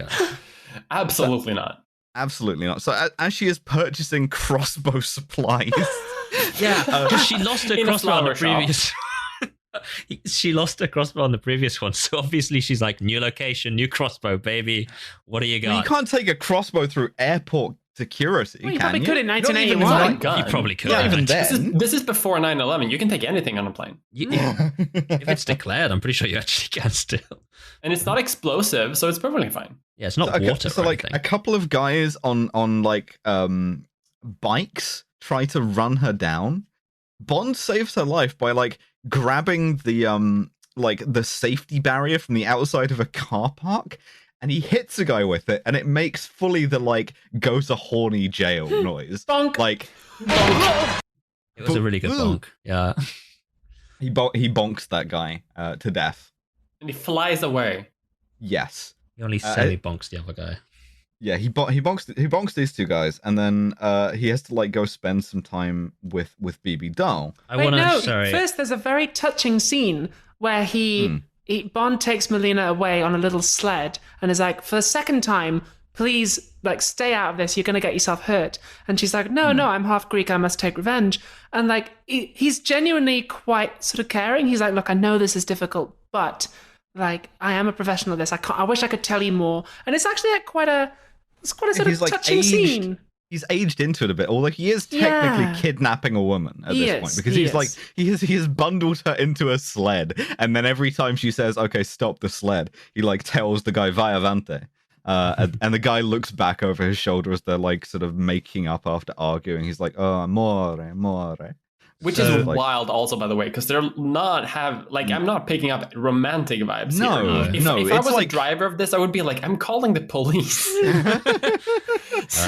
absolutely not. Absolutely not. So as she is purchasing crossbow supplies, because she lost her crossbow on the previous. She lost her crossbow on the previous one, so obviously she's like, new location, new crossbow, baby. What do you got? Well, you can't take a crossbow through airport security. Well, you can probably you? could in 1981. You probably could. Yeah, even then. This is before 9/11. You can take anything on a plane. If it's declared, I'm pretty sure you actually can still. And it's not explosive, so it's perfectly fine. Yeah, it's not water. So a couple of guys on bikes try to run her down. Bond saves her life by grabbing the safety barrier from the outside of a car park, and he hits a guy with it, and it makes fully the go to horny jail noise. Bonk. Bonk. It was a really good bonk. Yeah. He bonks that guy to death. And he flies away. Yes. He only semi-bonks the other guy. Yeah, he bonks these two guys, and then he has to go spend some time with BB Doll. First, there's a very touching scene where Bond takes Melina away on a little sled and is like, for the second time, please stay out of this. You're going to get yourself hurt. And she's like, no, I'm half Greek. I must take revenge. And he's genuinely quite sort of caring. He's like, look, I know this is difficult, but I am a professional at this. I wish I could tell you more. And it's actually quite a sort of touching scene. He's aged into it a bit, or he is technically kidnapping a woman at this point, because he has bundled her into a sled, and then every time she says, "Okay, stop the sled," he tells the guy "Vai avante," and the guy looks back over his shoulder as they're sort of making up after arguing. He's like, "Oh, amore." Which is wild also, by the way, because they're not I'm not picking up romantic vibes here. If I was a driver of this, I would be like, I'm calling the police.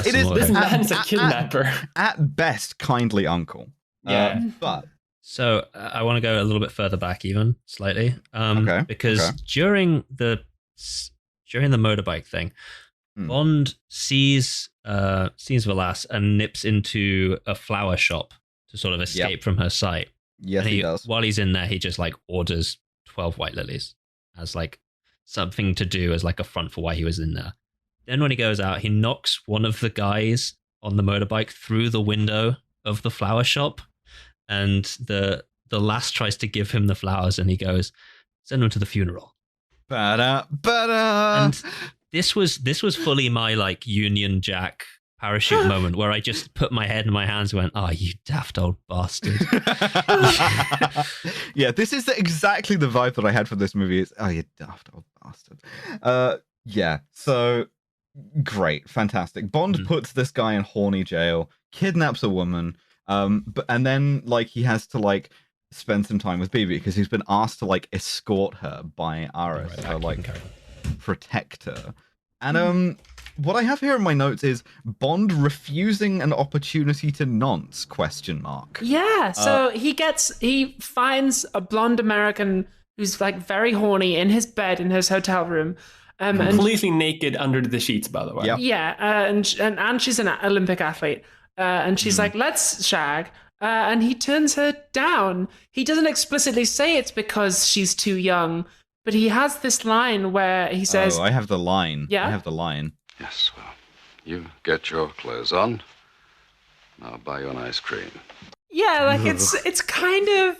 This man's a kidnapper. At best, kindly uncle. Yeah. But so I want to go a little bit further back, even slightly. Because during the motorbike thing, Bond sees Velas and nips into a flower shop to sort of escape from her sight. Yes, he does. While he's in there, he just orders 12 white lilies as something to do as a front for why he was in there. Then when he goes out, he knocks one of the guys on the motorbike through the window of the flower shop, and the lass tries to give him the flowers, and he goes, "Send them to the funeral." And this was fully my Union Jack parachute moment where I just put my head in my hands and went, "Oh, you daft old bastard." Yeah, this is exactly the vibe that I had for this movie. It's, "Oh, you daft old bastard." Yeah, so great, fantastic. Bond puts this guy in horny jail, kidnaps a woman, and then he has to spend some time with BB because he's been asked to escort her by Aris, protect her. And what I have here in my notes is Bond refusing an opportunity to nonce ? Yeah, so he finds a blonde American who's very horny in his bed in his hotel room. Completely naked under the sheets, by the way. Yep. Yeah, and she's an Olympic athlete. And she's like, "Let's shag." And he turns her down. He doesn't explicitly say it's because she's too young, but he has this line where he says... Oh, I have the line. Yeah? I have the line. Yes, well, you get your clothes on. I'll buy you an ice cream. Yeah, it's kind of...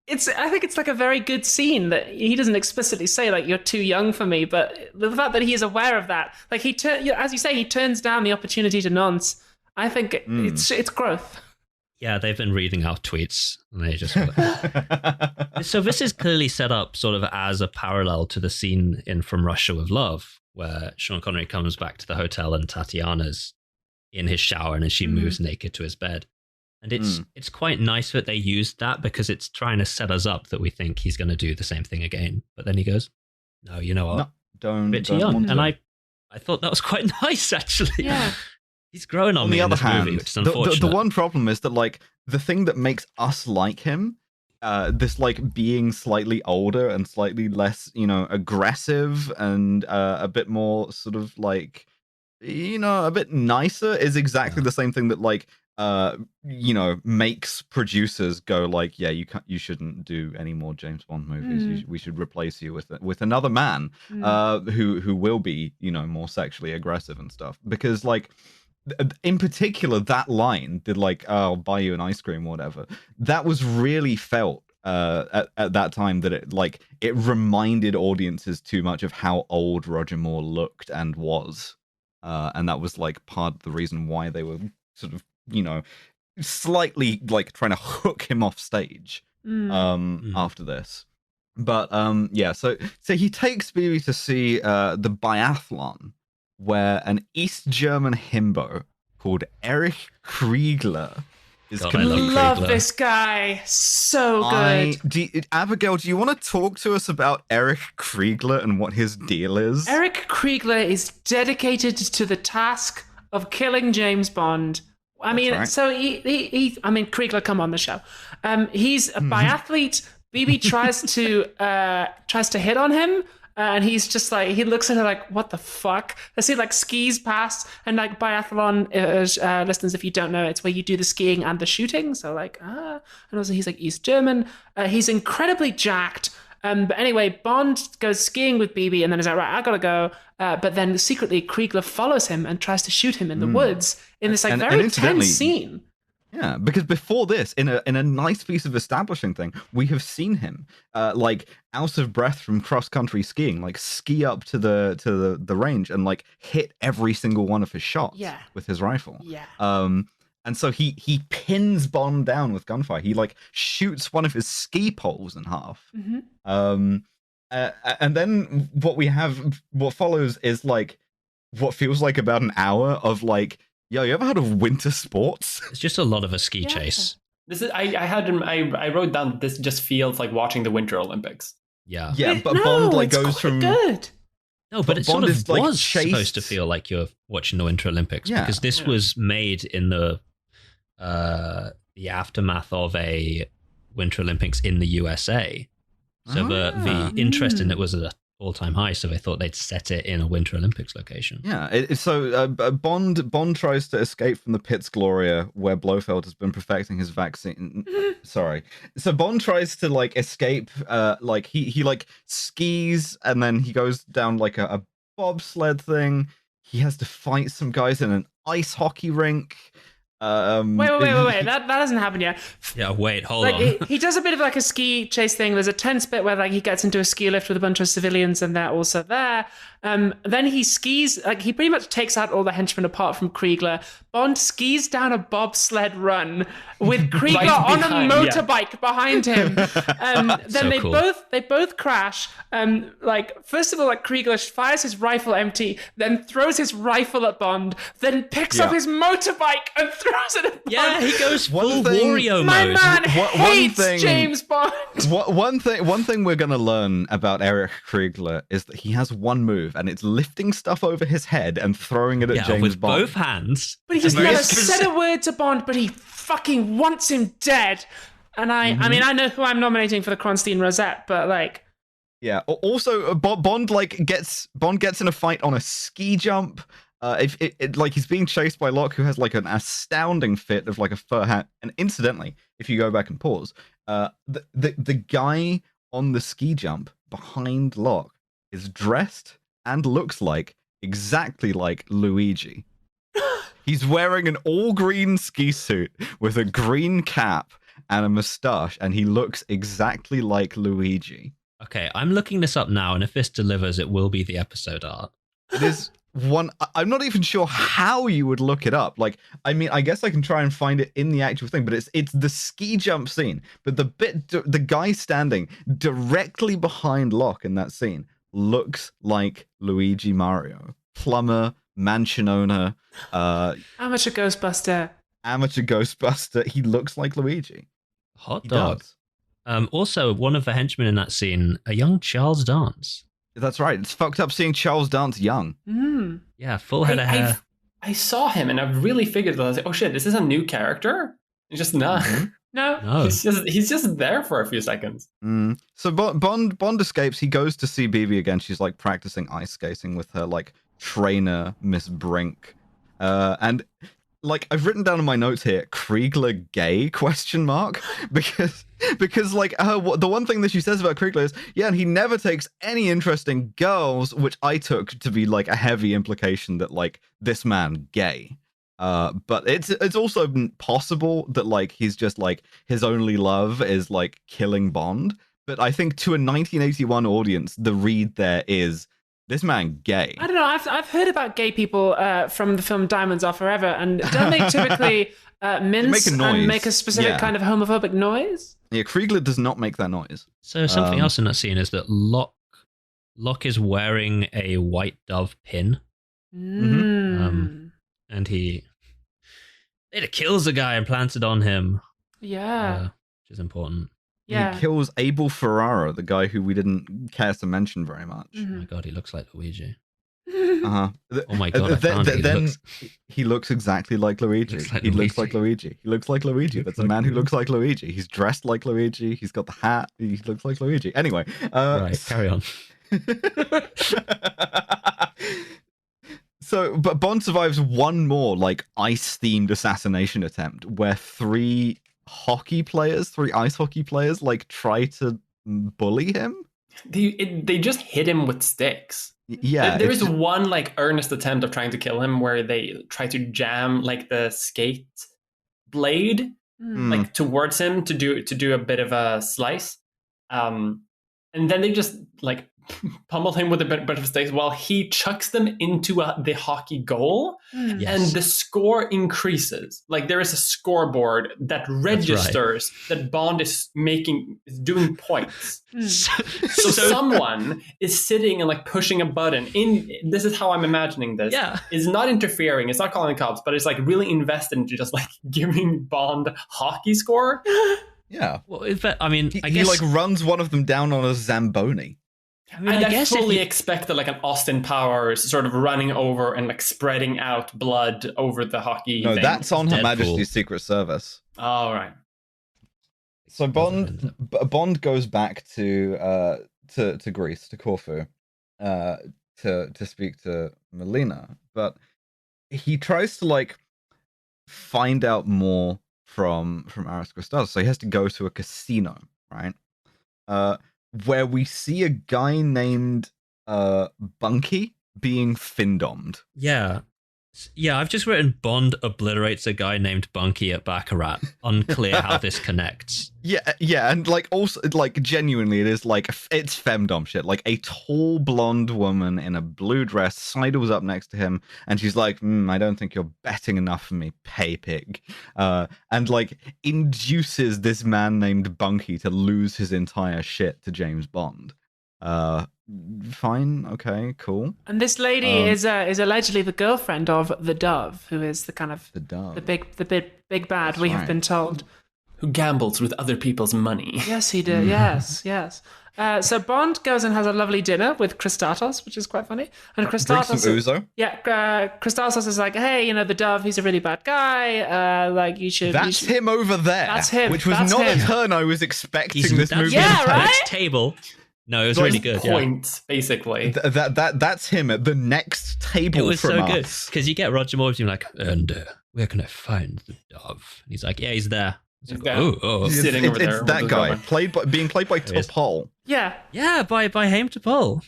I think it's a very good scene that he doesn't explicitly say, "You're too young for me," but the fact that he is aware of that, as you say, he turns down the opportunity to nonce. I think it's growth. Yeah, they've been reading our tweets, and they just... So this is clearly set up sort of as a parallel to the scene in From Russia with Love, where Sean Connery comes back to the hotel and Tatiana's in his shower, and she moves naked to his bed. And it's quite nice that they used that because it's trying to set us up that we think he's going to do the same thing again. But then he goes, "No, you know what? don't bit too don't young. want And to. I thought that was quite nice, actually. Yeah. He's growing on me the in other this hand, movie, which is the unfortunate. one problem is that like the thing that makes us like him, this like being slightly older and slightly less, aggressive and a bit more sort of like, a bit nicer, is exactly the same thing that like makes producers go like, yeah, you shouldn't do any more James Bond movies. We should replace you with another man who will be more sexually aggressive and stuff, because like in particular that line did like, I'll buy you an ice cream or whatever, that was really felt at that time, that it reminded audiences too much of how old Roger Moore looked and was, and that was like part of the reason why they were sort of slightly like trying to hook him off stage after this. But yeah, so he takes Bibi to see the biathlon, where an East German himbo called Erich Kriegler is competing. I love this guy. So good. Abigail, do you want to talk to us about Erich Kriegler and what his deal is? Erich Kriegler is dedicated to the task of killing James Bond. I mean, right. so Kriegler, come on the show. He's a biathlete. Bibi tries to hit on him. And he's just like, he looks at her like, what the fuck? As he like skis past, and like biathlon, listeners, if you don't know, it's where you do the skiing and the shooting. So like, and also he's like East German. He's incredibly jacked. But anyway, Bond goes skiing with Bibi, and then he's like, right, I gotta go. But then secretly, Kriegler follows him and tries to shoot him in the woods in this like very tense scene. Yeah, because before this, in a nice piece of establishing thing, we have seen him like out of breath from cross country skiing, like ski up to the range and like hit every single one of his shots with his rifle. Yeah. And so he pins Bond down with gunfire. He like shoots one of his ski poles in half. And then what follows is like what feels like about an hour of like, yo, you ever heard of winter sports? It's just a lot of a ski chase. This is I wrote down, this just feels like watching the Winter Olympics. Yeah. Yeah, but Bond like it's goes from good. No, but it sort Bond of is, like, was chased. supposed to feel like you're watching the Winter Olympics, Yeah. because this was made in the aftermath of a Winter Olympics in the USA. So the interest in it was at an all-time high, so they thought they'd set it in a Winter Olympics location. Yeah, so Bond tries to escape from the Piz Gloria, where Blofeld has been perfecting his vaccine. Sorry. So Bond tries to like escape. Like he like skis, and then he goes down like a bobsled thing. He has to fight some guys in an ice hockey rink. Wait. That hasn't happened yet. Yeah, wait, hold Like on. he does a bit of like a ski chase thing. There's a tense bit where like he gets into a ski lift with a bunch of civilians, and they're also there. Then he skis, like he pretty much takes out all the henchmen apart from Kriegler. Bond skis down a bobsled run with Kriegler on a motorbike behind him. Then So they both crash. Like first of all, like Kriegler fires his rifle empty, then throws his rifle at Bond, then picks up his motorbike and throws it at Bond. Yeah, he goes full One thing- Wario My mode. man hates James Bond. One thing we're gonna learn about Erich Kriegler is that he has one move, and it's lifting stuff over his head and throwing it at James with Bond. both hands. But he's And never very said a word to Bond, but he fucking wants him dead. And I mean, I know who I'm nominating for the Kronstein Rosette, but like, Yeah. Also, Bond gets in a fight on a ski jump. Like he's being chased by Locke, who has like an astounding fit of like a fur hat. And incidentally, if you go back and pause, the guy on the ski jump behind Locke is dressed and looks like exactly like Luigi. He's wearing an all green ski suit with a green cap and a mustache, and he looks exactly like Luigi. Okay, I'm looking this up now, and if this delivers, it will be the episode art. It is one. I'm not even sure how you would look it up. Like, I mean, I guess I can try and find it in the actual thing, but it's the ski jump scene. But the guy standing directly behind Locke in that scene looks like Luigi Mario, plumber, mansion owner, amateur Ghostbuster. He looks like Luigi. Hot He dog. does. Also, one of the henchmen in that scene, a young Charles Dance. That's right. It's fucked up seeing Charles dance young. Yeah, full head of hair. I saw him and I really figured that I was like, oh shit, this is a new character? It's just not. No. He's just there for a few seconds. So Bond escapes. He goes to see BB again. She's like practicing ice skating with her like trainer, Miss Brink. And like I've written down in my notes here, Kriegler gay ? Because like the one thing that she says about Kriegler is, yeah, and he never takes any interest in girls, which I took to be like a heavy implication that like this man gay. But it's also possible that like he's just like his only love is like killing Bond. But I think to a 1981 audience, the read there is this man gay. I don't know. I've heard about gay people from the film Diamonds Are Forever, and don't they typically mince and make a specific kind of homophobic noise? Yeah, Kriegler does not make that noise. So something else in that scene is that Locke is wearing a white dove pin. And he later kills the guy and plants it on him. Yeah. Which is important. Yeah. He kills Abel Ferrara, the guy who we didn't care to mention very much. Oh my god, he looks like Luigi. Oh my god, he looks exactly like Luigi. He looks like Luigi. He looks like Luigi. That's a man who looks like Luigi. He's dressed like Luigi. He's got the hat. He looks like Luigi. Anyway. Right, carry on. So, but Bond survives one more like ice-themed assassination attempt where three ice hockey players like try to bully him. They just hit him with sticks. Yeah, there is one like earnest attempt of trying to kill him where they try to jam like the skate blade like towards him to do a bit of a slice, and then they just like pummel him with a bit of sticks while he chucks them into the hockey goal, and the score increases. Like there is a scoreboard that registers that Bond is doing points. So someone is sitting and like pushing a button. This is how I'm imagining this. Yeah, is not interfering. It's not calling the cops, but it's like really invested into just like giving Bond hockey score. Yeah. Well, I guess he like runs one of them down on a Zamboni. I guess fully expected like an Austin Powers sort of running over and like spreading out blood over the hockey. No, thing. that's on Her Majesty's Secret Service. All right. So Bond goes back to Greece, to Corfu, to speak to Melina, but he tries to like find out more from Aris Crystal. So he has to go to a casino, right? Where we see a guy named Bunky being fin-domed. Yeah, I've just written Bond obliterates a guy named Bunky at Baccarat. Unclear how this connects. Yeah, and like also like genuinely, it is like it's femdom shit. Like a tall blonde woman in a blue dress sidles up next to him, and she's like, "I don't think you're betting enough for me, pay pig," and like induces this man named Bunky to lose his entire shit to James Bond. Fine, okay, cool. And this lady is allegedly the girlfriend of the Dove, who is the kind of the big bad. That's we have been told, who gambles with other people's money. Yes, he did. Yes. So Bond goes and has a lovely dinner with Christatos, which is quite funny. And Christatos, some ouzo. Christatos is like, hey, the Dove, he's a really bad guy. Like you should. That's him over there. That's him. Which was not the turn I was expecting this movie. Yeah, right. Table. No, it was really good. Point, basically. That's him at the next table. It was from so us. good because you get Roger Moore being like, and where can I find the Dove? And he's like, yeah, he's there. Like, he's sitting over there. It's that guy being played by Topol. Yeah, by Haim Topol.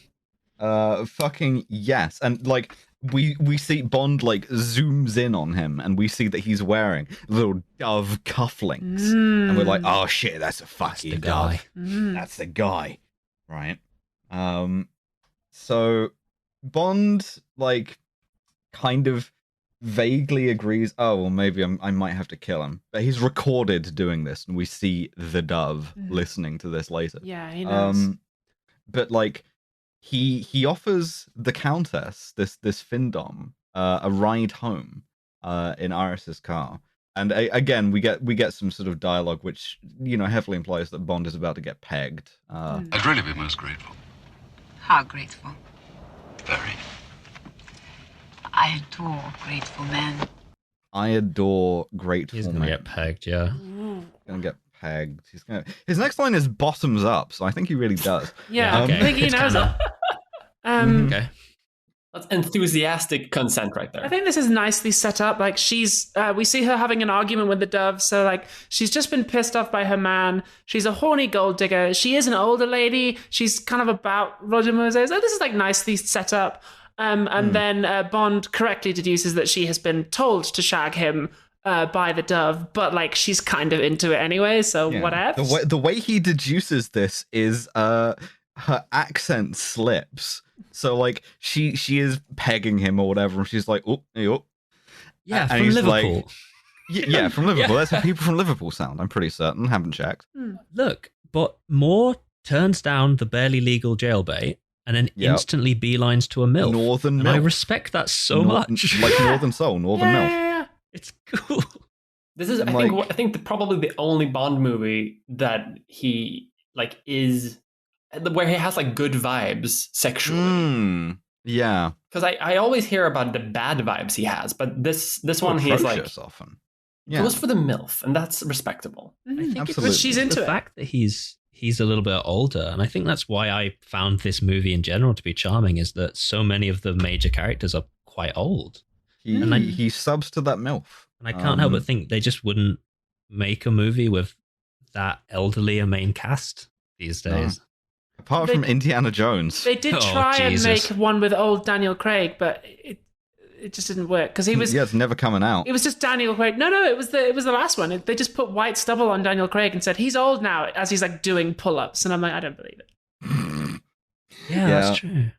Fucking yes, and like we see Bond like zooms in on him, and we see that he's wearing little Dove cufflinks, and we're like, oh shit, that's a fucking guy. That's the guy. Right. So Bond like kind of vaguely agrees, oh well, maybe I might have to kill him, but he's recorded doing this, and we see the Dove listening to this later. Yeah, he knows. But like he offers the Countess, this Findom, a ride home in Iris's car. And again, we get some sort of dialogue which, heavily implies that Bond is about to get pegged. I'd really be most grateful. How grateful? Very. I adore grateful men. I adore grateful He's gonna men. get pegged, yeah. Gonna get pegged. His next line is bottoms up, so I think he really does. Yeah, okay. I think he knows it. Okay. That's enthusiastic consent right there. I think this is nicely set up. Like we see her having an argument with the dove. So like she's just been pissed off by her man. She's a horny gold digger. She is an older lady. She's kind of about Roger Moore. So this is like nicely set up. And then Bond correctly deduces that she has been told to shag him by the dove, but like she's kind of into it anyway. So whatever. The way he deduces this is her accent slips. So like she is pegging him or whatever, and she's like, oh, hey, oh. Yeah, and from he's Liverpool. Like, yeah, from Liverpool. Yeah. That's how people from Liverpool sound. I'm pretty certain. Haven't checked. Look, but Moore turns down the barely legal jailbait and then instantly beelines to a MILF. Northern and MILF. I respect that so much. Like Northern Soul, Northern MILF. Yeah. It's cool. This is, I think, probably the only Bond movie that he like is where he has like good vibes sexually. Yeah, because I always hear about the bad vibes he has, but this one he's like often goes for the MILF, and that's respectable. I think absolutely. She's into the it. fact that he's a little bit older, and I think that's why I found this movie in general to be charming, is that so many of the major characters are quite old. He subs to that MILF. And I can't help but think they just wouldn't make a movie with that elderly a main cast these days. Apart from Indiana Jones. They did try and make one with old Daniel Craig, but it just didn't work because he was. Yeah, it's never coming out. It was just Daniel Craig. No, it was the last one. They just put white stubble on Daniel Craig and said he's old now as he's like doing pull-ups, and I'm like, I don't believe it. Yeah, that's true.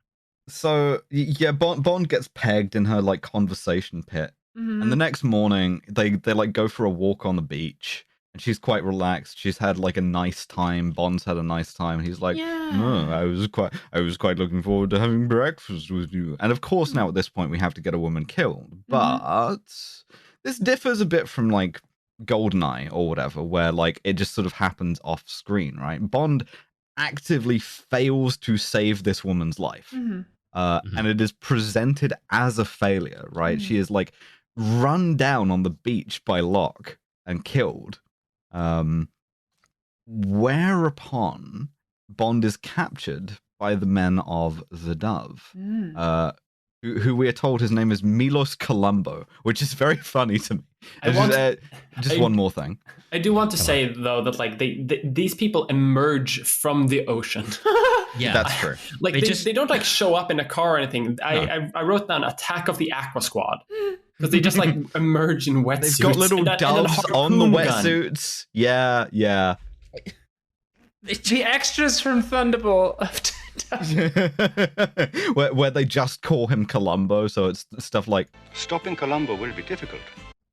So yeah, Bond gets pegged in her like conversation pit, and the next morning they like go for a walk on the beach. And she's quite relaxed. She's had like a nice time. Bond's had a nice time. And he's like, "No, I was quite looking forward to having breakfast with you." And of course, now at this point, we have to get a woman killed. But this differs a bit from like GoldenEye or whatever, where like it just sort of happens off screen, right? Bond actively fails to save this woman's life, and it is presented as a failure, right? She is like run down on the beach by Locke and killed. Whereupon Bond is captured by the men of the Dove, who we are told his name is Milos Colombo, which is very funny to me. One more thing. I do want to say though that like these people emerge from the ocean. Yeah, that's true. Like they don't like show up in a car or anything. I wrote down Attack of the Aqua Squad. Because they just like emerge in wetsuits. They've got little doves on the wetsuits. Yeah. The extras from Thunderball. where they just call him Columbo, so it's stuff like stopping Columbo will be difficult.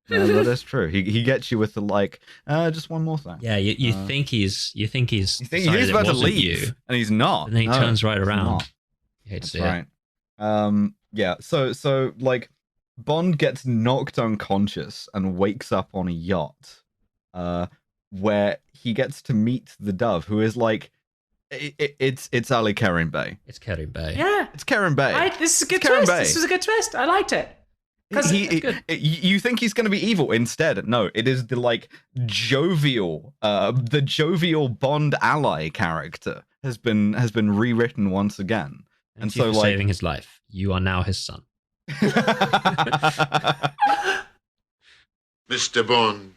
Yeah, that is true. He gets you with the like, just one more thing. Yeah, you think he's he's about to leave, and he's not. And then he turns right around. You hate to see it. Yeah. So like, Bond gets knocked unconscious and wakes up on a yacht, where he gets to meet the Dove, who is like, it's Ali Kerim Bey. It's Kerim Bey. Yeah, it's Kerim Bey. This is a good twist. This was a good twist. I liked it. You think he's going to be evil? Instead, no. It is the like jovial Bond ally character has been rewritten once again, and so like saving his life, you are now his son. Mr. Bond,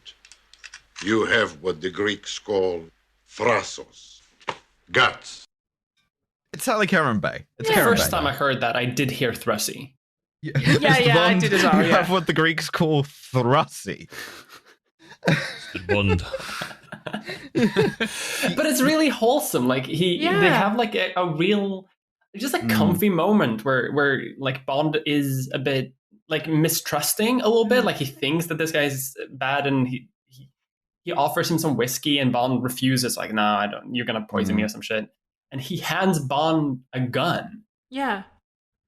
you have what the Greeks call thrasos, guts. It's Ali Kerim Bey. It's the first time I heard that, I did hear Thrusy. Yeah, I did as well. You have what the Greeks call thrusy. Bond. But it's really wholesome. Like they have like a real, just a comfy moment where like Bond is a bit like mistrusting a little bit. Like he thinks that this guy's bad, and he offers him some whiskey, and Bond refuses. Like, no, I don't. You're gonna poison me or some shit. And he hands Bond a gun. Yeah.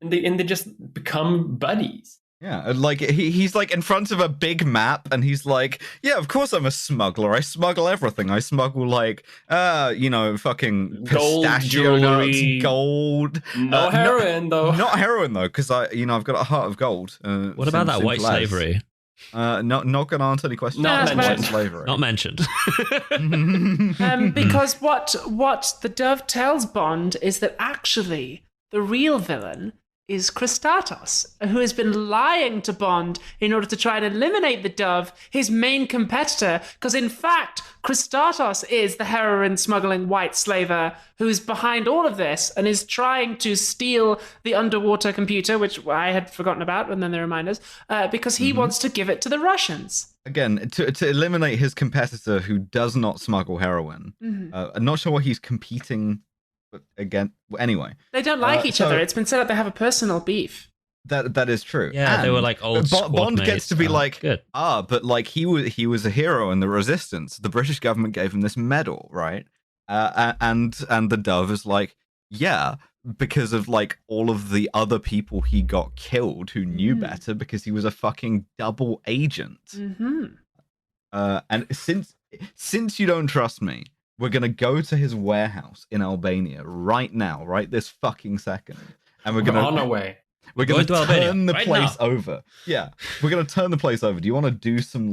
And they just become buddies. Yeah, like he's like in front of a big map, and he's like, "Yeah, of course I'm a smuggler. I smuggle everything. I smuggle like, fucking pistachio nuts, gold. No heroin though. Not heroin though, because I've got a heart of gold. What about that white slavery? Not gonna answer any questions. Not mentioned. Slavery. Not mentioned. Because what the dove tells Bond is that actually the real villain is Christatos, who has been lying to Bond in order to try and eliminate the dove, his main competitor, because in fact, Christatos is the heroin smuggling white slaver who's behind all of this and is trying to steal the underwater computer, which I had forgotten about, and then they remind us, because he wants to give it to the Russians. Again, to eliminate his competitor who does not smuggle heroin. I'm not sure what he's competing again. Anyway, they don't like each other. It's been said that they have a personal beef. That is true. Yeah, they were like old squad Bond mates. gets to be like, good. But like he was a hero in the resistance. The British government gave him this medal, right? And the dove is like, yeah, because of like all of the other people he got killed who knew better, because he was a fucking double agent. And since you don't trust me, we're going to go to his warehouse in Albania right now, right this fucking second. And we're on our way. We're going to turn the place over. Yeah, we're going to turn the place over. Do you want to do some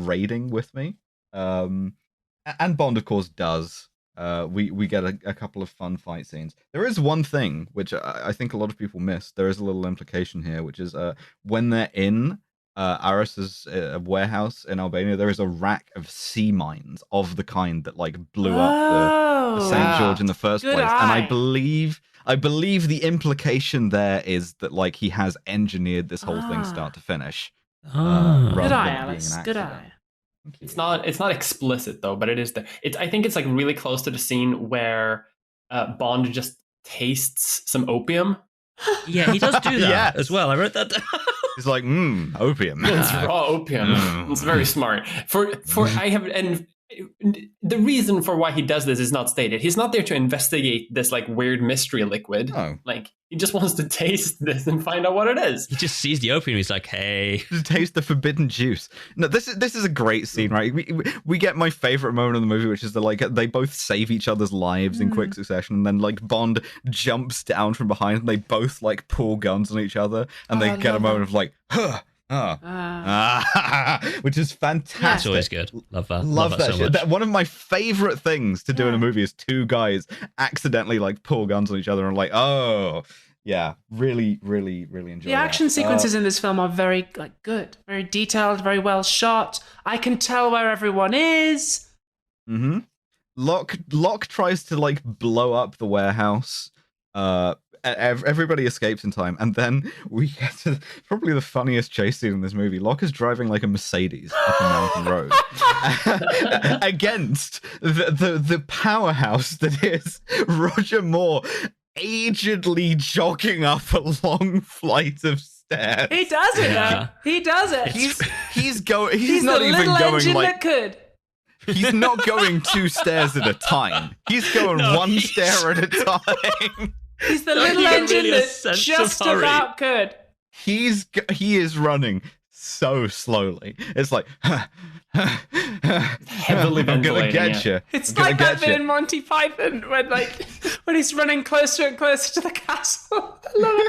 raiding with me? And Bond, of course, does. We get a couple of fun fight scenes. There is one thing which I think a lot of people miss. There is a little implication here, which is when they're in Aris's warehouse in Albania, there is a rack of sea mines of the kind that like blew up the St. George in the first place. And I believe the implication there is that like he has engineered this whole thing start to finish. Good eye, Alice. Good eye. It's not explicit though, but it is there. I think it's like really close to the scene where Bond just tastes some opium. Yeah, he does do that as well. I wrote that down. He's like, opium. It's raw opium. It's very smart. And the reason for why he does this is not stated. He's not there to investigate this like weird mystery liquid. No. Like he just wants to taste this and find out what it is. He just sees the opium. He's like, hey, just taste the forbidden juice. No, this is a great scene, right? We get my favorite moment in the movie, which is they both save each other's lives in quick succession, and then like Bond jumps down from behind, and they both like pull guns on each other, and they get a moment of like, which is fantastic. That's always good. Love that. Love that so shit. much. One of my favorite things to do in a movie is two guys accidentally like pull guns on each other and like, oh yeah, really, really, really enjoy. The action sequences in this film are very like good, very detailed, very well shot. I can tell where everyone is. Locke tries to like blow up the warehouse. Everybody escapes in time, and then we get to probably the funniest chase scene in this movie. Locke is driving like a Mercedes up a mountain road against the powerhouse that is Roger Moore, agedly jogging up a long flight of stairs. He does it. Yeah. He does it. He's going. He's not even going like. That could. He's not going 2 stairs at a time. He's going one stair at a time. He's the little engine that just about could. He is running so slowly. It's like heavily I'm gonna get you. It's like that bit in Monty Python when he's running closer and closer to the castle. I love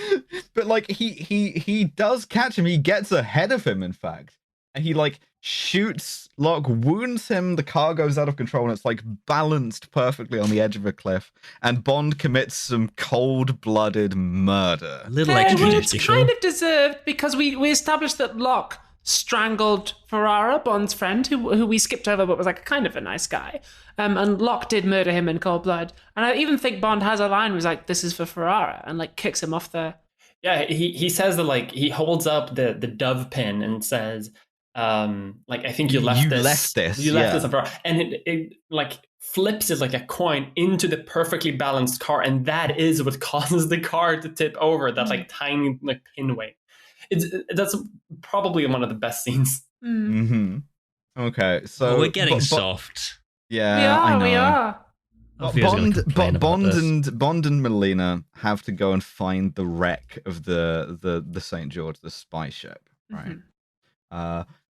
it. But like he does catch him. He gets ahead of him, in fact. And he like shoots Locke, wounds him, the car goes out of control, and it's like balanced perfectly on the edge of a cliff, and Bond commits some cold-blooded murder. A little extrajudicial. It's kind of deserved, because we established that Locke strangled Ferrara, Bond's friend, who we skipped over but was like kind of a nice guy. And Locke did murder him in cold blood. And I even think Bond has a line where he's like, this is for Ferrara, and like kicks him off the... Yeah, he says that like he holds up the dove pin and says... like I think you left this and it like flips it like a coin into the perfectly balanced car, and that is what causes the car to tip over. That like tiny like pin weight. That's probably one of the best scenes. Okay, so we're getting soft. Yeah, we are. Bond and Melina have to go and find the wreck of the St. George, the spy ship, right?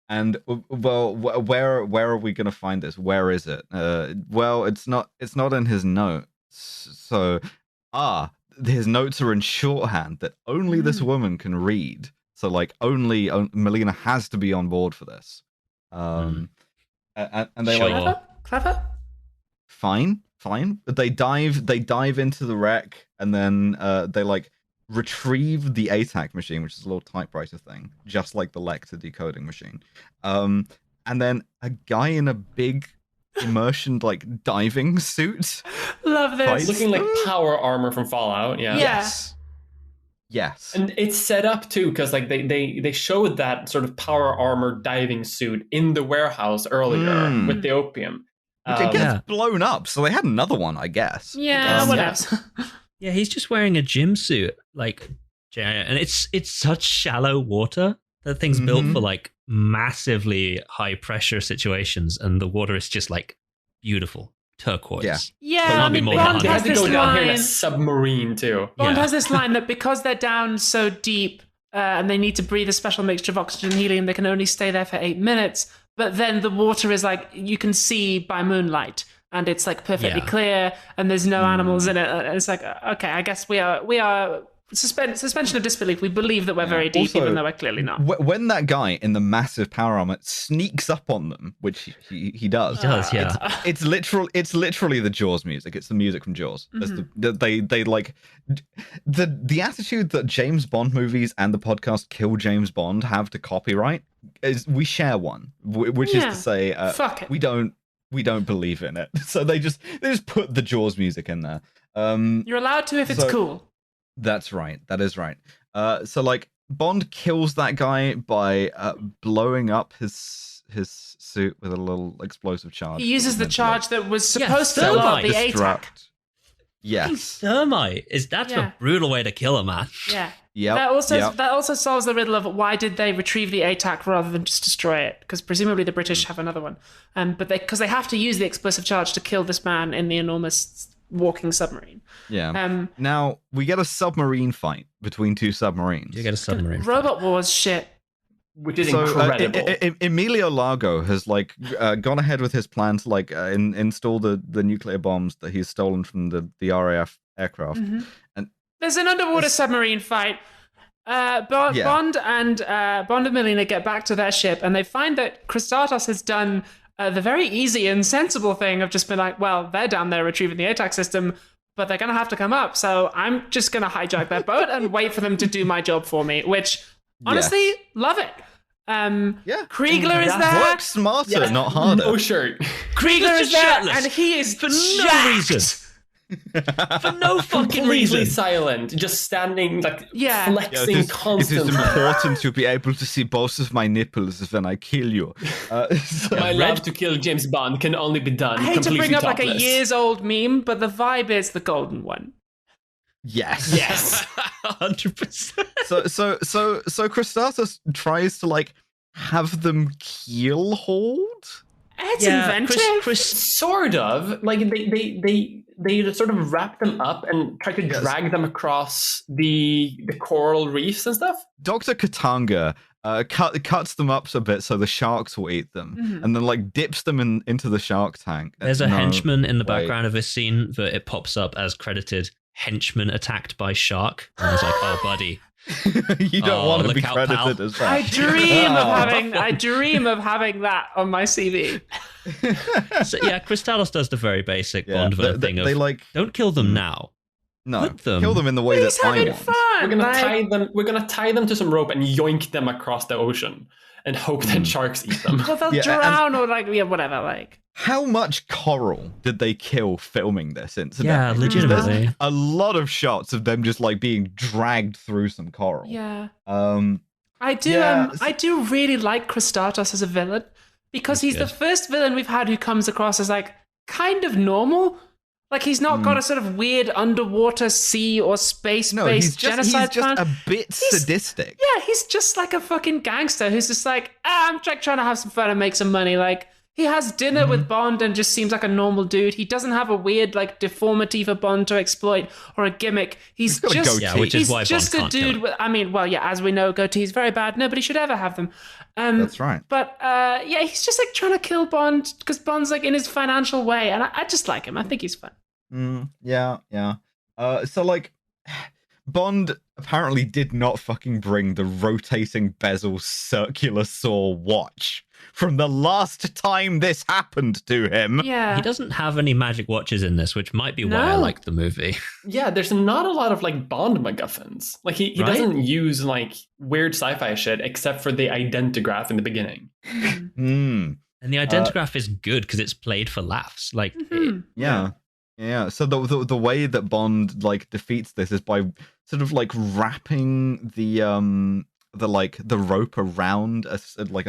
And well, where are we going to find this? Where is it? Well, it's not in his notes. So, his notes are in shorthand that only this woman can read. So, like, only Melina has to be on board for this. And they like clever. Fine. They dive into the wreck, and then they like retrieve the ATAC machine, which is a little typewriter thing, just like the Lecter decoding machine. And then a guy in a big immersion like diving suit. Love this. Looking like power armor from Fallout. Yeah. Yes. And it's set up too, because like they showed that sort of power armor diving suit in the warehouse earlier with the opium. Which it gets blown up, so they had another one, I guess. Yeah, what else? Yeah, he's just wearing a gym suit, like, and it's such shallow water. That thing's built for like massively high pressure situations, and the water is just like beautiful turquoise. Yeah. I mean, Bond has this go down here in a line. submarine too. Bond has this line that because they're down so deep and they need to breathe a special mixture of oxygen and helium, they can only stay there for 8 minutes. But then the water is like you can see by moonlight, and it's like perfectly clear, and there's no animals in it. And it's like, okay, I guess we are suspension of disbelief. We believe that we're very deep, even though we're clearly not. When that guy in the massive power armor sneaks up on them, which he does. He does, yeah. It's literally the Jaws music. It's the music from Jaws. They like the attitude that James Bond movies and the podcast Kill James Bond have to copyright is we share one, which is to say, fuck it. we don't believe in it. So they just put the Jaws music in there. You're allowed to if it's cool. That's right. That is right. So like Bond kills that guy by blowing up his suit with a little explosive charge. He uses the charge that was supposed to blow up the ATAC. Yes. Thermite. That's a brutal way to kill a man. Yeah. Yep. That also solves the riddle of why did they retrieve the ATAC rather than just destroy it? Because presumably the British have another one. But because they have to use the explosive charge to kill this man in the enormous walking submarine. Yeah. Now we get a submarine fight between two submarines. You get a submarine. Robot Wars shit. Which is incredible. Emilio Largo has like gone ahead with his plan to like install the nuclear bombs that he's stolen from the RAF aircraft. And there's an underwater submarine fight. Bond and Melina get back to their ship, and they find that Christatos has done the very easy and sensible thing of just been like, well, they're down there retrieving the ATAC system, but they're going to have to come up, so I'm just going to hijack their boat and wait for them to do my job for me, which, honestly, love it. Kriegler is there. Work smarter, not harder. No shirt. Kriegler is there, and he is for no reason. For no fucking reason. Silent, just standing like flexing constantly. It is important to be able to see both of my nipples when I kill you. My love to kill James Bond can only be done. I hate to bring up topless. like a years-old meme, but the vibe is the golden one. Yes. 100%. So Christatos tries to like have them keel hold. It's inventive. Sort of like they just sort of wrap them up and try to drag them across the coral reefs and stuff. Dr. Katanga cuts them up a bit so the sharks will eat them, and then like dips them into the shark tank. There's a henchman in the background of this scene that it pops up as credited henchman attacked by shark. And I was like, oh, buddy. You don't want to be credited as that. I dream of having that on my CV. So yeah, Christalos does the very basic Bond thing of they like don't kill them now. No, kill them in the way that I want. Fun. We're gonna tie them to some rope and yoink them across the ocean and hope that sharks eat them. Well, they'll drown or like whatever. Like, how much coral did they kill filming this incident? Yeah, legitimately. There's a lot of shots of them just like being dragged through some coral. Yeah. I do really like Christatos as a villain because he's the first villain we've had who comes across as like kind of normal. Like he's not got a sort of weird underwater sea or space-based genocide plan. He's just a bit sadistic. Yeah, he's just like a fucking gangster who's just like, I'm trying to have some fun and make some money. Like, He has dinner with Bond and just seems like a normal dude. He doesn't have a weird like deformity for Bond to exploit or a gimmick. He's got a just goatee. which is why just Bond a can't kill dude him. with. I mean, well, yeah, as we know, goatees very bad. Nobody should ever have them. That's right. But yeah, he's just like trying to kill Bond because Bond's like in his financial way, and I just like him. I think he's fun. Yeah. So like, Bond apparently did not fucking bring the rotating bezel circular saw watch from the last time this happened to him. Yeah, He doesn't have any magic watches in this, which might be why I No. like the movie. Yeah, there's not a lot of like Bond MacGuffins. Like he Right? doesn't use like weird sci-fi shit except for the identigraph in the beginning. Mm. And the identigraph is good because it's played for laughs. Like, Yeah. So the way that Bond like defeats this is by sort of like wrapping the rope around a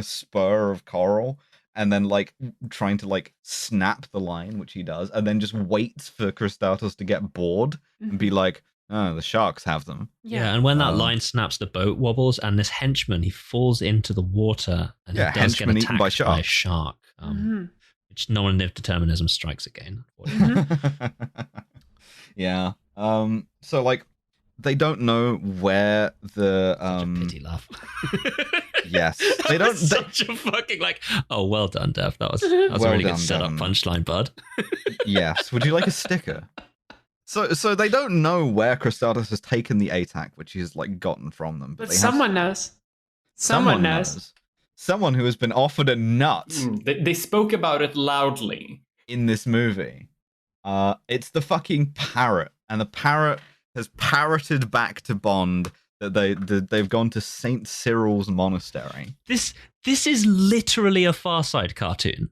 spur of coral, and then like trying to like snap the line, which he does, and then just waits for Kristatos to get bored and be like, "Oh, the sharks have them." yeah, and when that line snaps, the boat wobbles, and this henchman, he falls into the water, and Yeah, he does get henchman attacked eaten by by a sharks. shark. Which non-native determinism strikes again. unfortunately. Yeah. So like, they don't know where the Pity laugh. Yes, they don't. Such a fucking like. Oh, well done, Dev. That was a Well really done, good setup Devon. punchline, bud. Yes. Would you like a sticker? So they don't know where Kristatos has taken the ATAC, which he's like gotten from them. but they someone knows. Someone knows. Someone who has been offered a nut They spoke about it loudly. in this movie. It's the fucking parrot, and the parrot has parroted back to Bond that they've gone to Saint Cyril's monastery. This is literally a Far Side cartoon.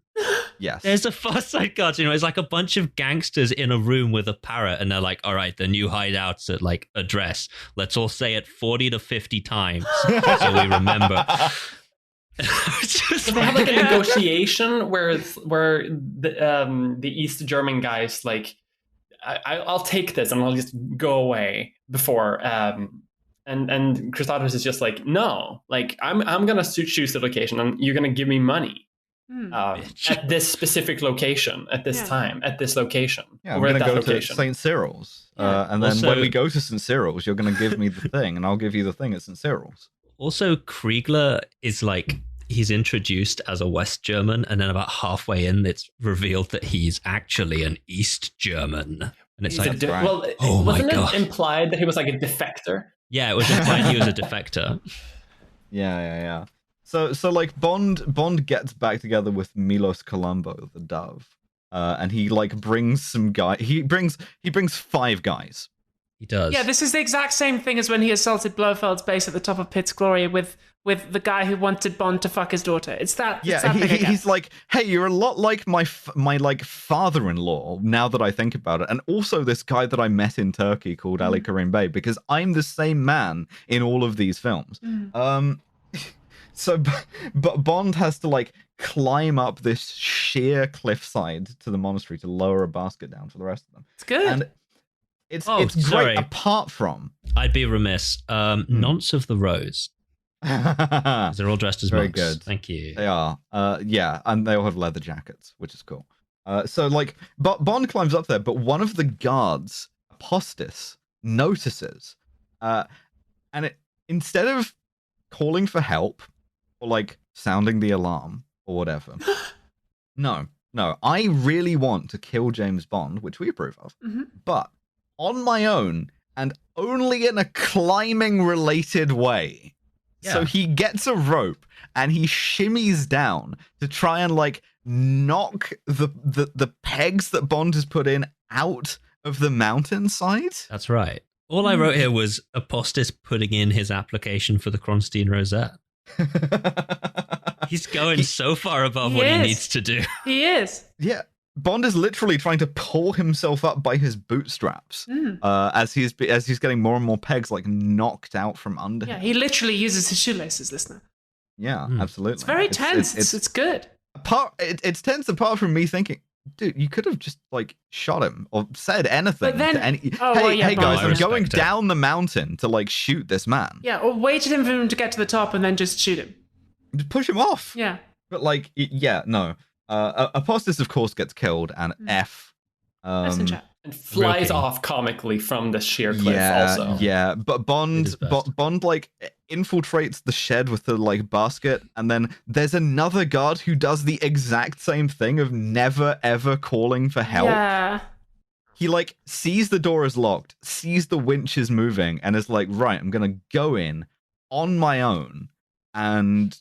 Yes. There's a Far Side cartoon. It's like a bunch of gangsters in a room with a parrot, and they're like, all right, the new hideout's at like address. Let's all say it 40 to 50 times so we remember. So they have like a negotiation where the East German guys like, I'll take this and I'll just go away before and Kristatos is just like, no, like I'm gonna choose the location and you're gonna give me money at this specific location at this time at this location. Yeah, I'm going to go to St. Cyril's. And then Also- when we go to St. Cyril's, you're going to give me the thing, and I'll give you the thing at St. Cyril's. Also, Kriegler is like, he's introduced as a West German, and then about halfway in, it's revealed that he's actually an East German. And it's like, oh my wasn't God. it implied that he was like a defector? Yeah, it was implied he was a defector. Yeah. So like Bond gets back together with Milos Colombo, the Dove, and he like brings some guy. He brings 5 guys. He does. Yeah, this is the exact same thing as when he assaulted Blofeld's base at the top of Pitt's Glory with the guy who wanted Bond to fuck his daughter. It's that. Yeah, it's that thing again. he's like, hey, you're a lot like my like father-in-law. Now that I think about it, and also this guy that I met in Turkey called Ali Karim Bey, because I'm the same man in all of these films. So, but Bond has to like climb up this sheer cliffside to the monastery to lower a basket down for the rest of them. It's good. And it's sorry. great apart from I'd be remiss. Nonce of the Rose. They're all dressed as very monks. good. Thank you. They are. Yeah, and they all have leather jackets, which is cool. So like, Bond climbs up there, but one of the guards, Apostis, notices, and instead of calling for help or like sounding the alarm or whatever, no, I really want to kill James Bond, which we approve of, but on my own and only in a climbing related way. Yeah. So he gets a rope and he shimmies down to try and like knock the pegs that Bond has put in out of the mountainside. That's right. All I wrote here was Apostis putting in his application for the Kronstein Rosette. He's going so far above what he needs to do. He is. Yeah. Bond is literally trying to pull himself up by his bootstraps as he's getting more and more pegs like knocked out from under him. Yeah, he literally uses his shoelaces, listener. Yeah, absolutely. It's very tense. It's good. It's tense apart from me thinking, dude, you could have just like shot him or said anything. But then- to any... hey guys, I'm going down the mountain to like shoot this man. Yeah, or waited for him to get to the top and then just shoot him. Just push him off. Yeah. But like, yeah, no. Apostis, of course, gets killed, and F. And flies off comically from the sheer cliff. Also, yeah. But Bond like infiltrates the shed with the like basket, and then there's another guard who does the exact same thing of never ever calling for help. Yeah. He like sees the door is locked, sees the winch is moving, and is like, right, I'm gonna go in on my own and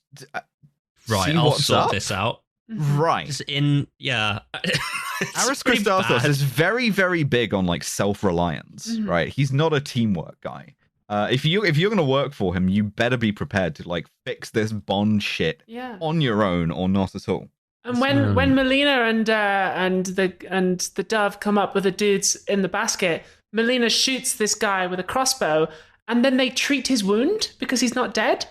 I'll sort this out. Right. Just in, yeah. Aris Christatos is very, very big on like self-reliance, right? He's not a teamwork guy. If you're going to work for him, you better be prepared to like fix this Bond shit on your own or not at all. And when Melina and the Dove come up with the dudes in the basket, Melina shoots this guy with a crossbow, and then they treat his wound because he's not dead.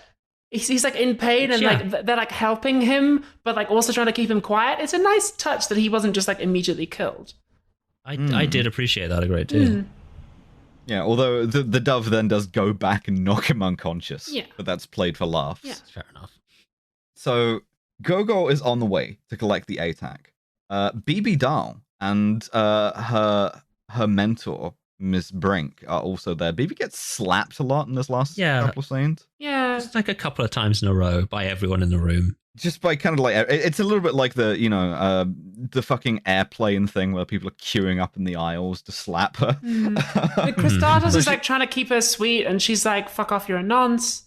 He's like in pain, and like they're like helping him, but like also trying to keep him quiet. It's a nice touch that he wasn't just like immediately killed. I did appreciate that a great deal. Yeah, although the Dove then does go back and knock him unconscious. Yeah. But that's played for laughs. Yeah. Fair enough. So Gogol is on the way to collect the ATAC. Bibi Dahl and her mentor, Miss Brink, are also there. Bibi gets slapped a lot in this last couple of scenes. Yeah. Just like a couple of times in a row by everyone in the room. Just by kind of like, it's a little bit like the, the fucking airplane thing where people are queuing up in the aisles to slap her. Christatos is like trying to keep her sweet, and she's like, fuck off, you're a nonce.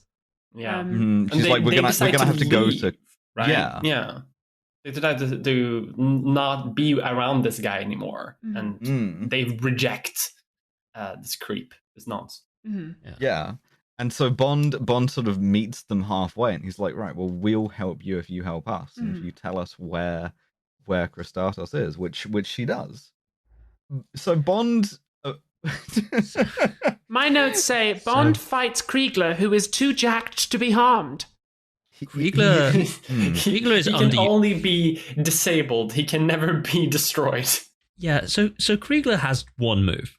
Yeah. She's like, we're gonna have to go to, right? Yeah. They decided to not be around this guy anymore, and they reject this creep, this nonce. Yeah. And so Bond sort of meets them halfway, and he's like, right, well, we'll help you if you help us, and if you tell us where Christatos is, which she does. So Bond... My notes say, Bond fights Kriegler, who is too jacked to be harmed. Kriegler is he can only be disabled. He can never be destroyed. Yeah, so Kriegler has one move.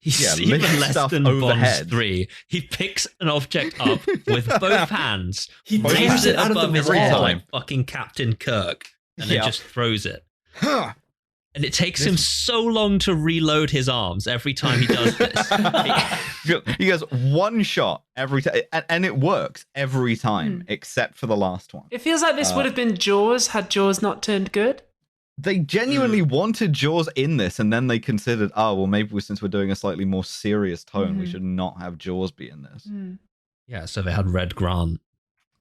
He's lift even less stuff than overhead. Bond's 3. He picks an object up with both hands, he raises it out of above the his wall. head like fucking Captain Kirk, and then just throws it. And it takes him so long to reload his arms every time he does this. He goes one shot every time, and it works every time, except for the last one. It feels like this would have been Jaws had Jaws not turned good. They genuinely wanted Jaws in this, and then they considered, maybe since we're doing a slightly more serious tone, we should not have Jaws be in this. Yeah, so they had Red Grant.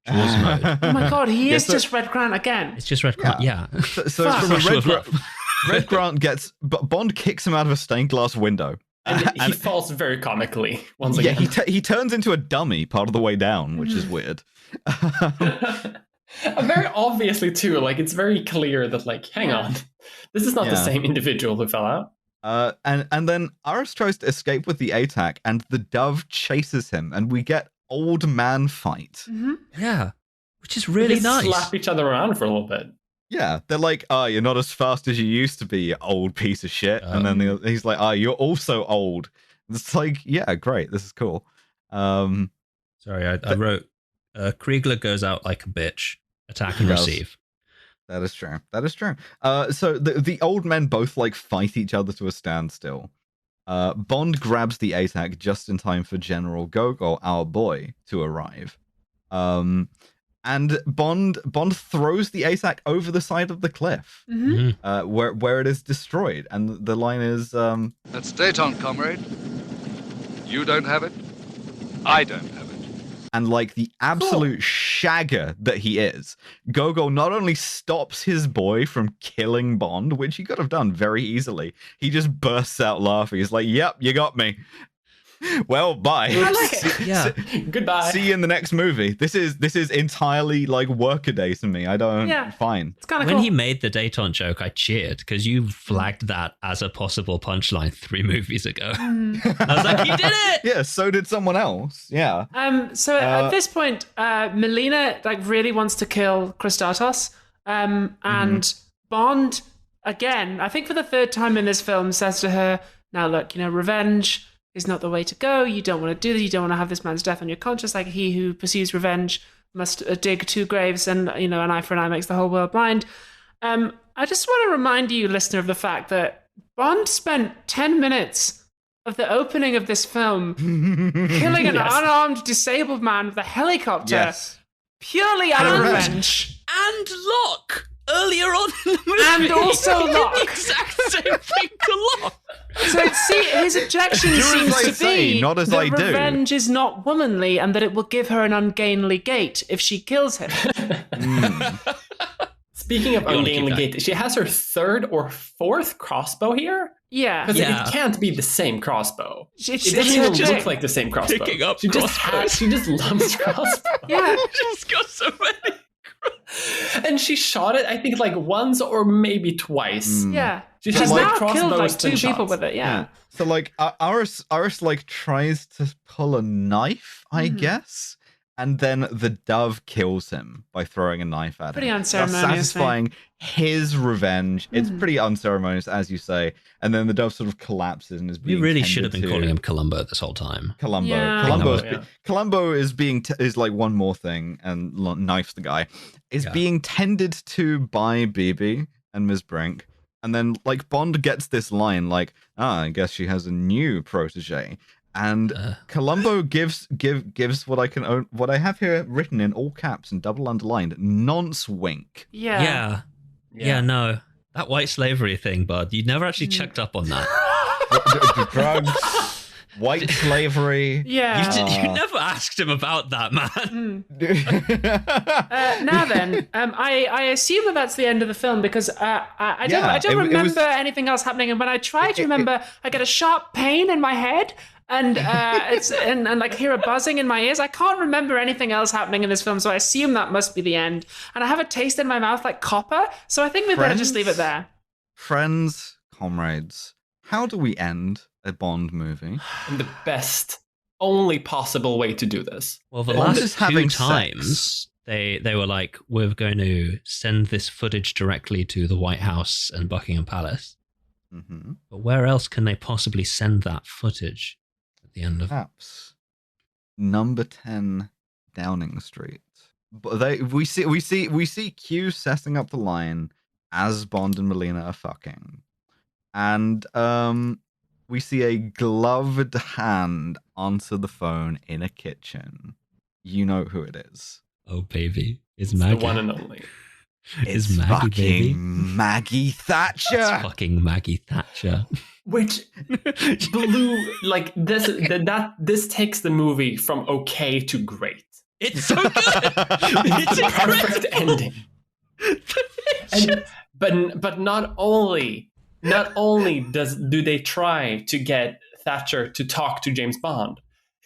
Jaws mode. Oh my god, he is just Red Grant again. It's just Red Grant, yeah. So it's from Red Grant gets... But Bond kicks him out of a stained glass window. And he falls very comically once again. Yeah, he turns into a dummy part of the way down, which is weird. Very obviously too, like it's very clear that like, hang on, this is not the same individual who fell out. And then Aris tries to escape with the ATAC, and the Dove chases him, and we get old man fight. Yeah, which is really nice. Slap each other around for a little bit. Yeah, they're like, you're not as fast as you used to be, you old piece of shit. And then he's like, you're also old. It's like, yeah, great, this is cool. Sorry, I wrote, Kriegler goes out like a bitch, attack and receive. That is true. So the old men both like fight each other to a standstill. Bond grabs the ATAC just in time for General Gogol, our boy, to arrive. And Bond throws the ATAC over the side of the cliff, where it is destroyed. And the line is, That's détente, comrade. You don't have it. I don't have it. And like the absolute shagger that he is, Gogol not only stops his boy from killing Bond, which he could have done very easily, he just bursts out laughing. He's like, yep, you got me. Well, bye. I like it. Yeah. Goodbye. See you in the next movie. This is entirely like workaday to me. I don't. Yeah. Fine. It's kind of when cool. he made the détente joke, I cheered because you flagged that as a possible punchline 3 movies ago. I was like, he did it. Yeah. So did someone else. Yeah. So at this point, Melina like really wants to kill Christatos, and Bond again, I think for the 3rd time in this film, says to her, "Now look, revenge is not the way to go. You don't want to do this. You don't want to have this man's death on your conscience. Like he who pursues revenge must dig 2 graves, and an eye for an eye makes the whole world blind." I just want to remind you, listener, of the fact that Bond spent 10 minutes of the opening of this film killing an unarmed, disabled man with a helicopter purely out of revenge. And Locke earlier on in the movie. And also Locke. The exact same thing to Locke. So his objection seems to be not as that I do. revenge is not womanly and that it will give her an ungainly gait if she kills him. Speaking of ungainly gait, she has her third or fourth crossbow here? Yeah. Because it can't be the same crossbow. It doesn't it's even her look like the same crossbow. Picking up she just loves crossbow. Yeah. She's got so many. And she shot it, I think, like once or maybe twice. Yeah. She's now crossbows killed like than 2 people shots. with it, yeah. So like Iris like tries to pull a knife, I guess, and then the dove kills him by throwing a knife at Pretty him. unceremonious, That's satisfying his revenge. It's pretty unceremonious, as you say. And then the dove sort of collapses and is being We really should have tended been to- calling him Columbo this whole time. Columbo. Yeah. Columbo is being is like one more thing and knifes the guy. Is being tended to by BB and Ms. Brink, and then like Bond gets this line like, I guess she has a new protege, and Columbo gives what I have here written in all caps and double underlined, nonce wink. Yeah. Yeah, no. That white slavery thing, bud. You never actually checked up on that. Drugs, white slavery. Yeah. You never asked him about that, man. Now then, I assume that that's the end of the film because I don't remember anything else happening. And when I try to remember, I get a sharp pain in my head. And and like hear a buzzing in my ears. I can't remember anything else happening in this film, so I assume that must be the end. And I have a taste in my mouth like copper, so I think we better just leave it there. Friends, comrades, how do we end a Bond movie? In the best, only possible way to do this. Well, the Bond last is 2 having times, they were like, we're going to send this footage directly to the White House and Buckingham Palace. Mm-hmm. But where else can they possibly send that footage? The end of Perhaps number 10 Downing Street. But we see Q setting up the line as Bond and Melina are fucking, and we see a gloved hand answer the phone in a kitchen. You know who it is. Oh baby, it's The Maggie. one and only. It's It's Maggie, fucking baby. Maggie Thatcher. It's fucking Maggie Thatcher. Which blew like this takes the movie from okay to great. It's so good. It's a perfect ending. And, but not only do they try to get Thatcher to talk to James Bond,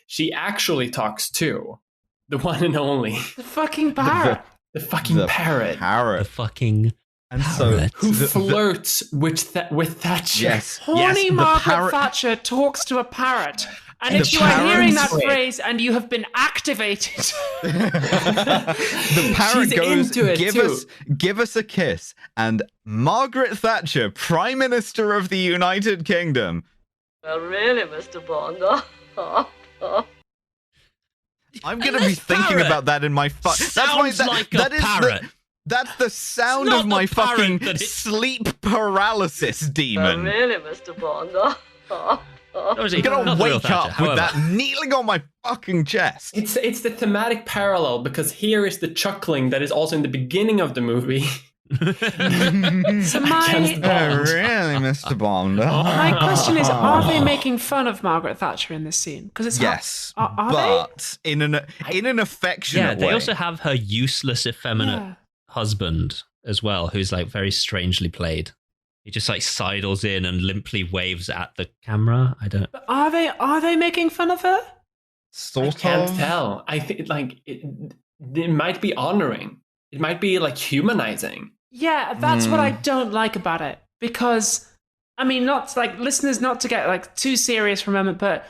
she actually talks to the one and only The fucking parrot. the fucking parrot. The fucking And so parrot. Who flirts with Thatcher. Yes. Horny the Margaret parrot- Thatcher talks to a parrot. And The if you are hearing that parrot's- phrase and you have been activated, The parrot She's goes, into it give us a kiss. And Margaret Thatcher, Prime Minister of the United Kingdom. Well, really, Mr. Bond. I'm going to be thinking parrot about that in my... sounds like a parrot. That's the sound It's not of my the parrot fucking that it- sleep paralysis Well, demon. really, Mr. Bond. Obviously, I'm going not to the real wake Thatcher, up with however. that kneeling on my fucking chest. It's the thematic parallel because here is the chuckling that is also in the beginning of the movie. so Against my Bond. Really, Mr. Bond? question is: are they making fun of Margaret Thatcher in this scene? Because it's Yes, Are they? but in an affectionate Yeah, they way. also have her useless, effeminate Yeah. husband as well, who's like very strangely played. He just like sidles in and limply waves at the camera. I don't. But are they making fun of her? Sort I can't of. tell. I think like it might be honoring. It might be like humanizing. Yeah, that's what I don't like about it. Because, I mean, not like listeners, not to get like too serious for a moment, but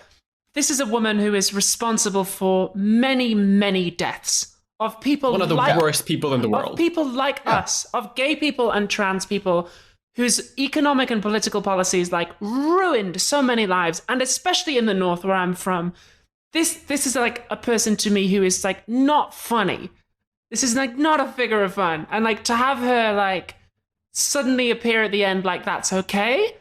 this is a woman who is responsible for many, many deaths of people. One of the like, worst people in the world. Of people like us, of gay people and trans people, whose economic and political policies like ruined so many lives, and especially in the North where I'm from. This is like a person to me who is like not funny. This is like not a figure of fun. And like to have her like suddenly appear at the end like that's okay,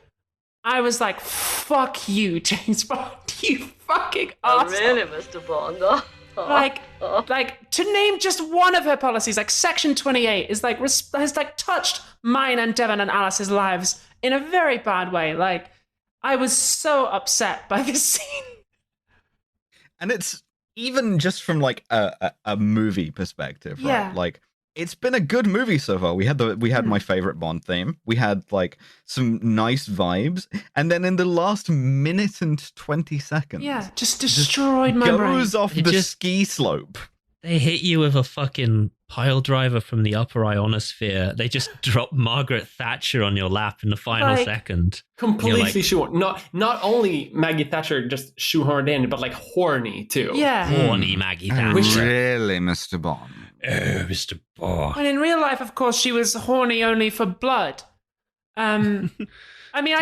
I was like, fuck you, James Bond, you fucking asshole. Really, Mr. Bond? Like to name just one of her policies, like Section 28 is like has like touched mine and Devon and Alice's lives in a very bad way. Like, I was so upset by this scene. And it's even just from like a movie perspective, right? Yeah. Like, it's been a good movie so far. We had my favorite Bond theme. We had like some nice vibes, and then in the last minute and 20 seconds, just destroyed my brain. Goes off the ski slope. They hit you with a fucking pile driver from the upper ionosphere. They just drop Margaret Thatcher on your lap in the final second. Completely shoehorned. Not only Maggie Thatcher just shoehorned in, but like horny too. Yeah. Horny Maggie Thatcher. Really, Mr. Bond? Oh, Mr. Bond. And in real life, of course, she was horny only for blood. I mean,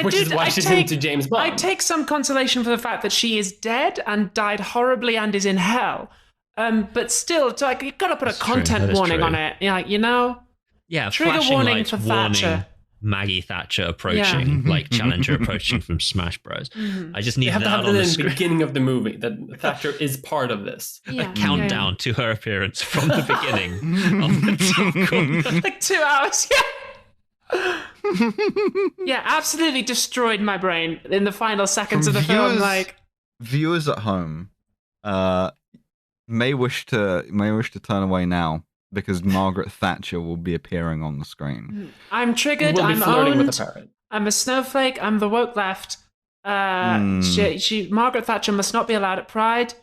Which is why she's into James Bond. I take some consolation for the fact that she is dead and died horribly and is in hell. But still, like, you've got to put a content warning on it. Yeah, you know? Yeah, trigger warning for Thatcher. Maggie Thatcher approaching, like Challenger approaching from Smash Bros. Mm-hmm. I just need you have that to have on it the in screen. the beginning of the movie that Thatcher is part of this. A countdown to her appearance from the beginning of the top corner. Like 2 hours, yeah, absolutely destroyed my brain in the final seconds of the film. Like, viewers at home may wish to turn away now, because Margaret Thatcher will be appearing on the screen. I'm triggered. We'll be I'm flirting owned. with the parrot. I'm a snowflake. I'm the woke left. Margaret Thatcher must not be allowed at Pride.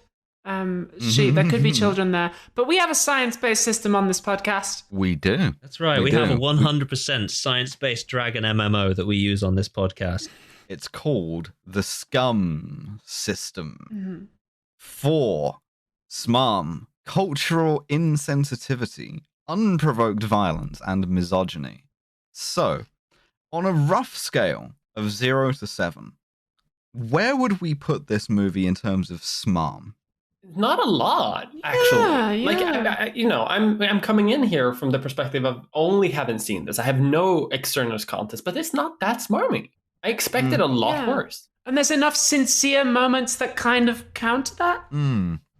There could be children there, but we have a science-based system on this podcast. We do. That's right. We have a 100% science-based dragon MMO that we use on this podcast. It's called the SCUM system. Mm-hmm. 4. SMARM. Cultural insensitivity, unprovoked violence, and misogyny. So, on a rough scale of 0 to 7, where would we put this movie in terms of SMARM? Not a lot, actually. Yeah. Like, I'm coming in here from the perspective of only haven't seen this. I have no external context, but it's not that smarmy. I expected a lot worse. And there's enough sincere moments that kind of counter that.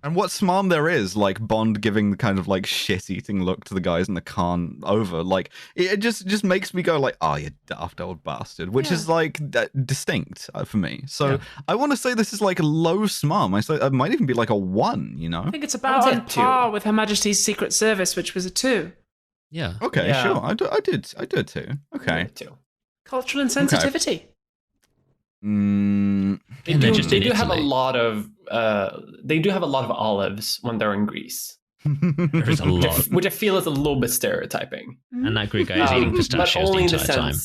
And what SMARM there is, like Bond giving the kind of like shit-eating look to the guys in the car over, like it just makes me go like, "Oh, you daft old bastard," which is like distinct for me. So I want to say this is like a low SMARM. I say it might even be like a 1. You know, I think it's about on par with Her Majesty's Secret Service, which was a 2. Yeah. Okay. Yeah. Sure. I did too. Okay. Cultural insensitivity. They do have a lot of olives when they're in Greece. There's a lot, which I feel is a little bit stereotyping. And that Greek guy is eating pistachios the entire time.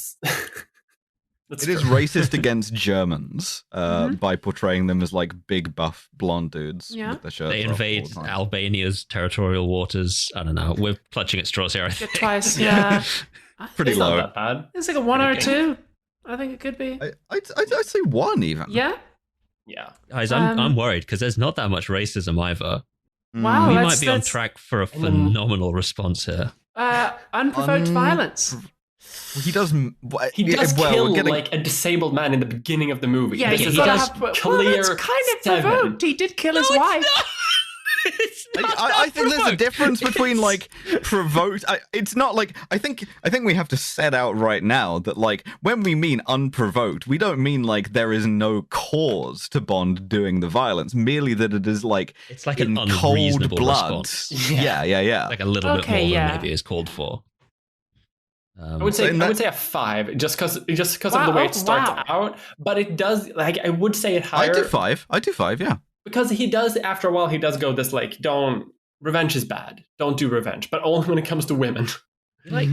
It is racist against Germans by portraying them as like big buff blonde dudes with their shirts. They invade Albania's territorial waters. I don't know. We're clutching at straws here, I think. Twice, yeah. Pretty low. Not that bad. It's like a 1 or a 2. I think it could be. I'd say 1 even. Yeah? Yeah. Guys, I'm worried because there's not that much racism either. Wow. We might be on track for a phenomenal response here. Unprovoked violence. He does kill like a disabled man in the beginning of the movie. Yeah, this is clear. It's kind of provoked. He did kill his wife. I think there's a difference between like provoked. It's not like I think we have to set out right now that like when we mean unprovoked, we don't mean like there is no cause to Bond doing the violence, merely that it is like it's like an cold unreasonable blood. Response. Yeah. Like a little bit more than maybe is called for. I would say a 5, just because of the way it starts out. But it does like I would say it higher. I do 5. Yeah. Because he does, after a while, he does go this like, revenge is bad. Don't do revenge, but only when it comes to women. Like,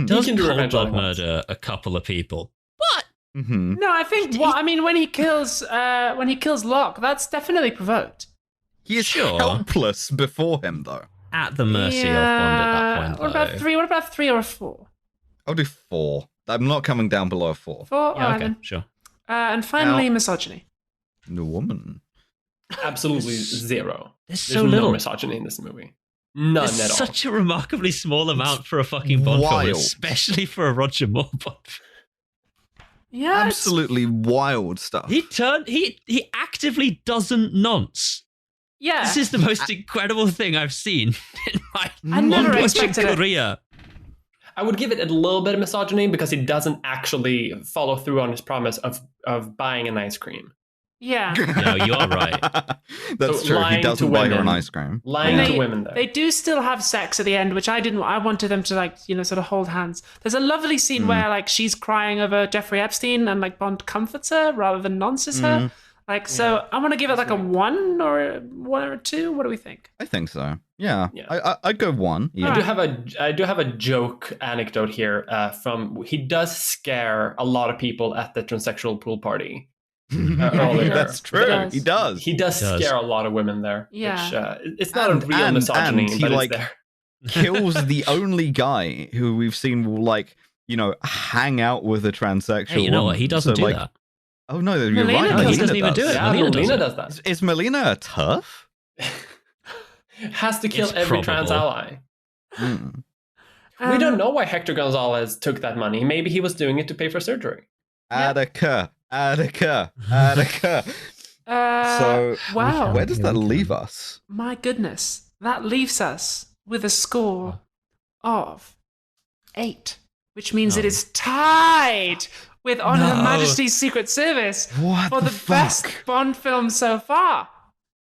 does cold blood murder a couple of people? But no, I think when he kills Locke, that's definitely provoked. He is helpless before him, though. At the mercy of Bond at that point. What about 3? What about 3 or a 4? I'll do 4. I'm not coming down below a 4. 4. Yeah, okay, sure. And finally, misogyny. The woman. Absolutely 0. There's no little misogyny in this movie. None It's at all. such a remarkably small amount for a fucking Bond film, wild. especially for a Roger Moore Bond film. Yeah, Absolutely wild stuff. He actively doesn't nonce. Yeah. This is the most incredible thing I've seen in my I never watching expected it. career. I would give it a little bit of misogyny because he doesn't actually follow through on his promise of buying an ice cream. Yeah. No, you are right. That's So true. He lying doesn't to buy her women. an ice cream. Lying Yeah. to women there. They do still have sex at the end, which I didn't. I wanted them to sort of hold hands. There's a lovely scene where she's crying over Jeffrey Epstein and Bond comforts her rather than nonces her. So I want to give it a 1 or a 2. What do we think? I think so. Yeah. I'd go 1. Yeah. I do have a joke anecdote here. He does scare a lot of people at the transsexual pool party. Earlier. That's true. He does. He does scare a lot of women there. Yeah. Which, it's not a real misogyny, and he but it's there. kills the only guy who we've seen will hang out with a transsexual. Hey, you know what? He doesn't do would that. Oh no, you're Melina right. does. He doesn't even do it. Yeah, Melina does that. Is Melina a tough? Has to kill It's every trans probable. ally. We don't know why Hector Gonzalez took that money. Maybe he was doing it to pay for surgery. Attica. So, wow. where does that leave us? My goodness. That leaves us with a score of 8, which means it is tied with On Her Majesty's Secret Service for the best Bond film so far.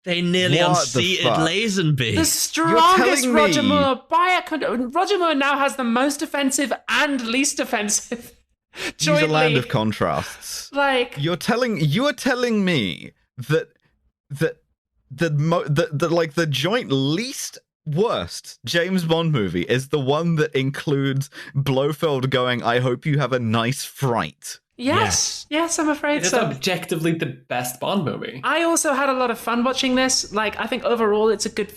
They nearly What the unseated fuck? Lazenby. The strongest telling me- Roger Moore by Roger Moore now has the most offensive and least offensive. He's a land Jointly. of contrasts. You are telling me that the joint least worst James Bond movie is the one that includes Blofeld going, "I hope you have a nice fright." Yes, I'm afraid It's so. objectively the best Bond movie. I also had a lot of fun watching this. I think overall it's a good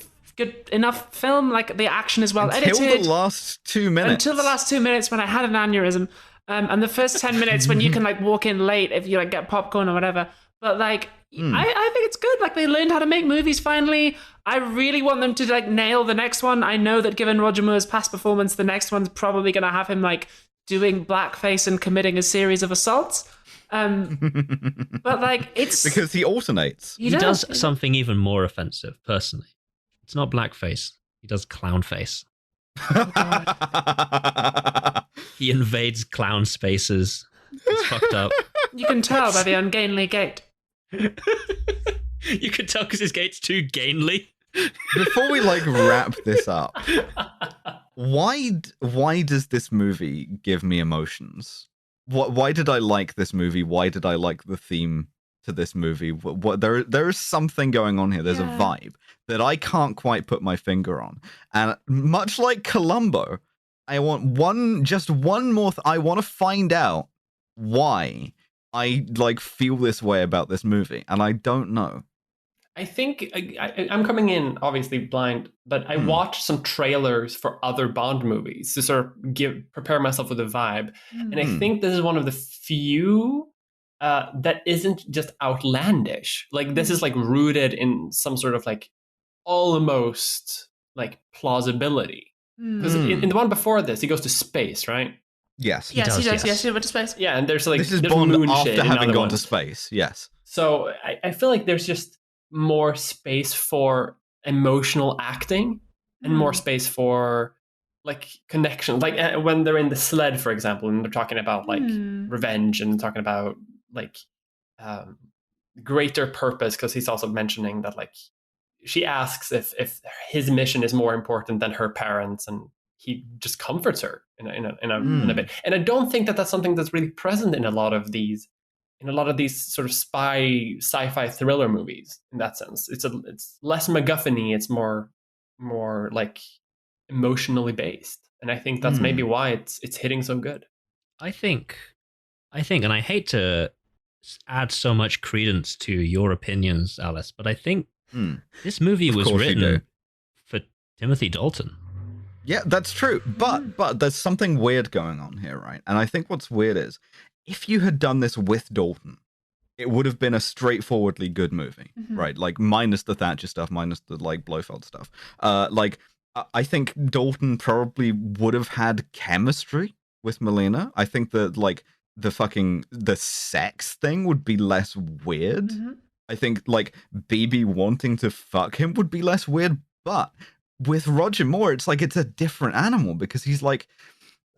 enough film. The action is well Until edited. the last 2 minutes. Until the last 2 minutes when I had an aneurysm. And the first 10 minutes when you can walk in late if you get popcorn or whatever. But I think it's good. They learned how to make movies finally. I really want them to nail the next one. I know that given Roger Moore's past performance, the next one's probably going to have him doing blackface and committing a series of assaults. But it's because he alternates. He does something even more offensive, personally. It's not blackface. He does clown face. He invades clown spaces. It's fucked up. You can tell by the ungainly gait. You can tell because his gait's too gainly. Before we wrap this up, why does this movie give me emotions? Why did I like this movie? Why did I like the theme to this movie? There is something going on here. There's a vibe that I can't quite put my finger on. And much like Columbo, I want one more. I want to find out why I feel this way about this movie, and I don't know. I think I'm coming in obviously blind, but I watched some trailers for other Bond movies to sort of prepare myself with a vibe, and I think this is one of the few that isn't just outlandish. This is rooted in some sort of almost plausibility. Because in the one before this, he goes to space, right? Yes, he does. Yes, he went to space. Yeah, and there's this is there's Bond moon after shit in having other gone to ones. space. Yes. So I feel like there's just more space for emotional acting and more space for connection. When they're in the sled, for example, and they're talking about revenge and talking about greater purpose, because he's also mentioning that she asks if his mission is more important than her parents, and he just comforts her in a bit. And I don't think that that's something that's really present in a lot of these sort of sci-fi thriller movies. In that sense, it's less MacGuffin-y. It's more emotionally based, and I think that's maybe why it's hitting so good. I think, and I hate to add so much credence to your opinions, Alice, but I think this movie was written for Timothy Dalton. Yeah, that's true. But there's something weird going on here, right? And I think what's weird is if you had done this with Dalton, it would have been a straightforwardly good movie, right? Minus the Thatcher stuff, minus the Blofeld stuff. I think Dalton probably would have had chemistry with Melina. I think that like the sex thing would be less weird. Mm-hmm. I think like BB wanting to fuck him would be less weird, but with Roger Moore, it's like it's a different animal because he's like,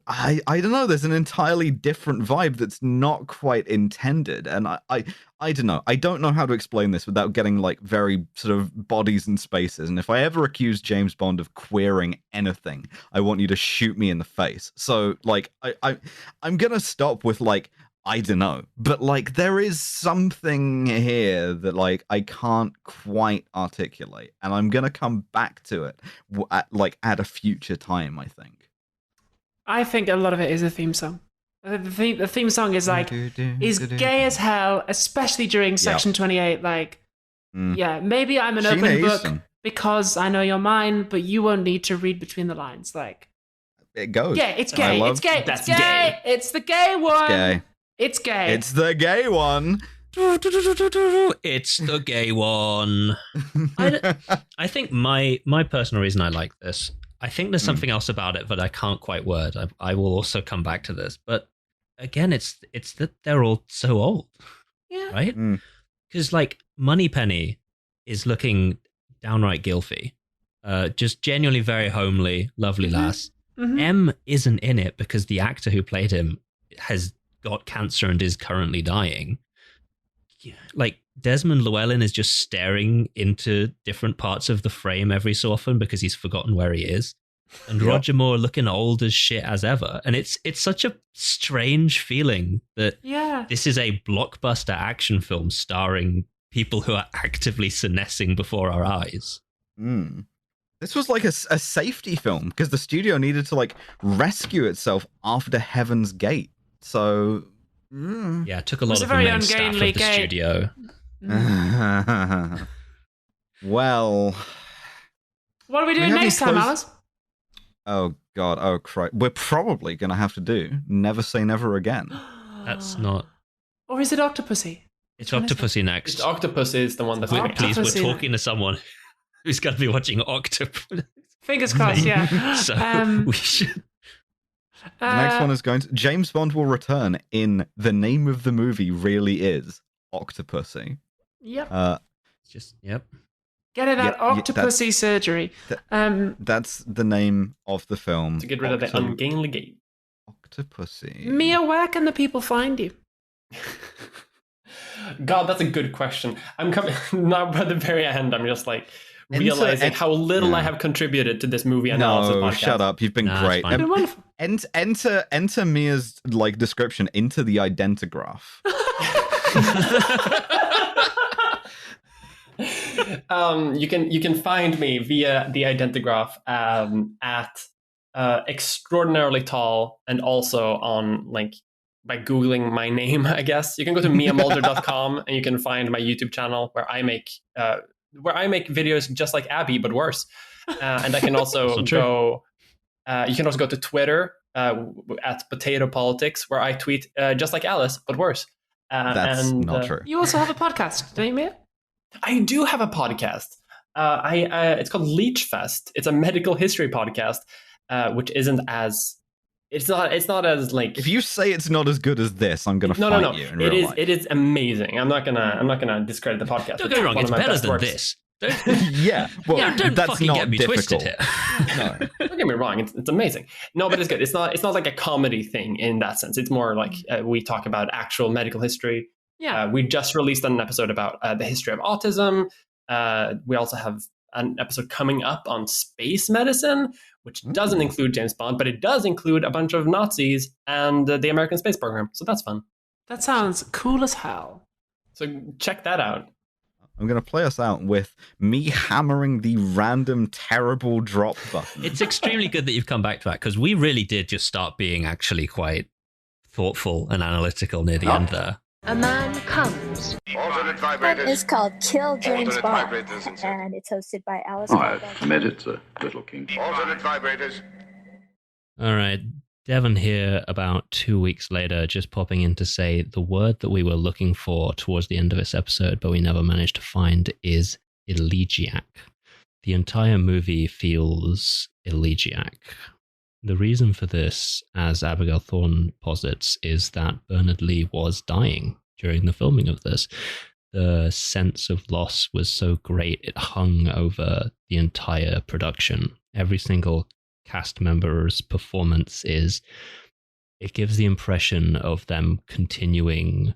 I don't know, there's an entirely different vibe that's not quite intended. And I don't know. I don't know how to explain this without getting like very sort of bodies and spaces. And if I ever accuse James Bond of queering anything, I want you to shoot me in the face. So like I'm gonna stop with like, I don't know. But like there is something here that like I can't quite articulate. And I'm gonna come back to it at a future time, I think. I think a lot of it is the theme song. The theme song is like is gay as hell, especially during Section 28. Like, yeah, maybe I'm an open book because I know you're mine, but you won't need to read between the lines. Like, it goes. Yeah, it's gay. It's gay. It's gay. It's the gay one. It's gay. It's the gay one. It's the gay one. I think my personal reason I like this. I think there's something else about it, but I can't quite word. I will also come back to this. But again, it's that they're all so old. Yeah. Right? Because like Moneypenny is looking downright gilfy. Just genuinely very homely, lovely lass. Mm-hmm. M isn't in it because the actor who played him has got cancer and is currently dying. Like Desmond Llewellyn is just staring into different parts of the frame every so often because he's forgotten where he is. And Roger Moore looking old as shit as ever. And it's such a strange feeling that this is a blockbuster action film starring people who are actively senescing before our eyes. This was like a safety film because the studio needed to like rescue itself after Heaven's Gate. So yeah, it took a lot of the main staff of the studio. Well, what are we doing next time, Alice? Oh God! Oh Christ! We're probably gonna have to do Never Say Never Again. That's not. Or is it Octopussy? It's Octopussy next. It's Octopussy is the one that's. Please, we're talking to someone who's going to be watching Octopus. Fingers crossed. Yeah. So we should. The next one is going to... James Bond will return in the name of the movie really is Octopussy. Yep. Yep. Get it that Octopussy surgery. That's the name of the film. To get rid of the ungainly gate. Octopussy. Mia, where can the people find you? God, that's a good question. I'm coming... Now by the very end, I'm just like... realizing how little I have contributed to this movie analysis podcast. Shut up. You've been great. It's been wonderful. Enter Mia's like description into the identigraph. You can find me via the identigraph at extraordinarily tall, and also on like by Googling my name, I guess. You can go to miamulder.com and you can find my YouTube channel where I make videos just like Abby, but worse. And I can also go. You can also go to Twitter at Potato Politics, where I tweet just like Alice, but worse. That's not true. You also have a podcast, don't you, Mia? I do have a podcast. It's called Leech Fest. It's a medical history podcast, which isn't as. It's not as like. If you say it's not as good as this, I'm gonna fight you. No. It is amazing. I'm not gonna discredit the podcast. Don't get me wrong. It's better than this. Yeah. Well, don't that's fucking not get me difficult. twisted here. No. Don't get me wrong. It's amazing. No, but it's good. It's not like a comedy thing in that sense. It's more like we talk about actual medical history. Yeah. We just released an episode about the history of autism. We also have an episode coming up on space medicine, which doesn't include James Bond, but it does include a bunch of Nazis and the American space program. So that's fun. That sounds cool as hell. So check that out. I'm going to play us out with me hammering the random terrible drop button. It's extremely good that you've come back to that, because we really did just start being actually quite thoughtful and analytical near the end there. A man comes. Alternate That vibrators. is called Kill James Alternate Bond, vibrators insert. and it's hosted by Alice. I admit it's a little kinky. Alternate vibrators. All right. Devon here about 2 weeks later, just popping in to say the word that we were looking for towards the end of this episode, but we never managed to find, is elegiac. the entire movie feels elegiac. The reason for this, as Abigail Thorne posits, is that Bernard Lee was dying during the filming of this. The sense of loss was so great, it hung over the entire production. Every single cast member's performance it gives the impression of them continuing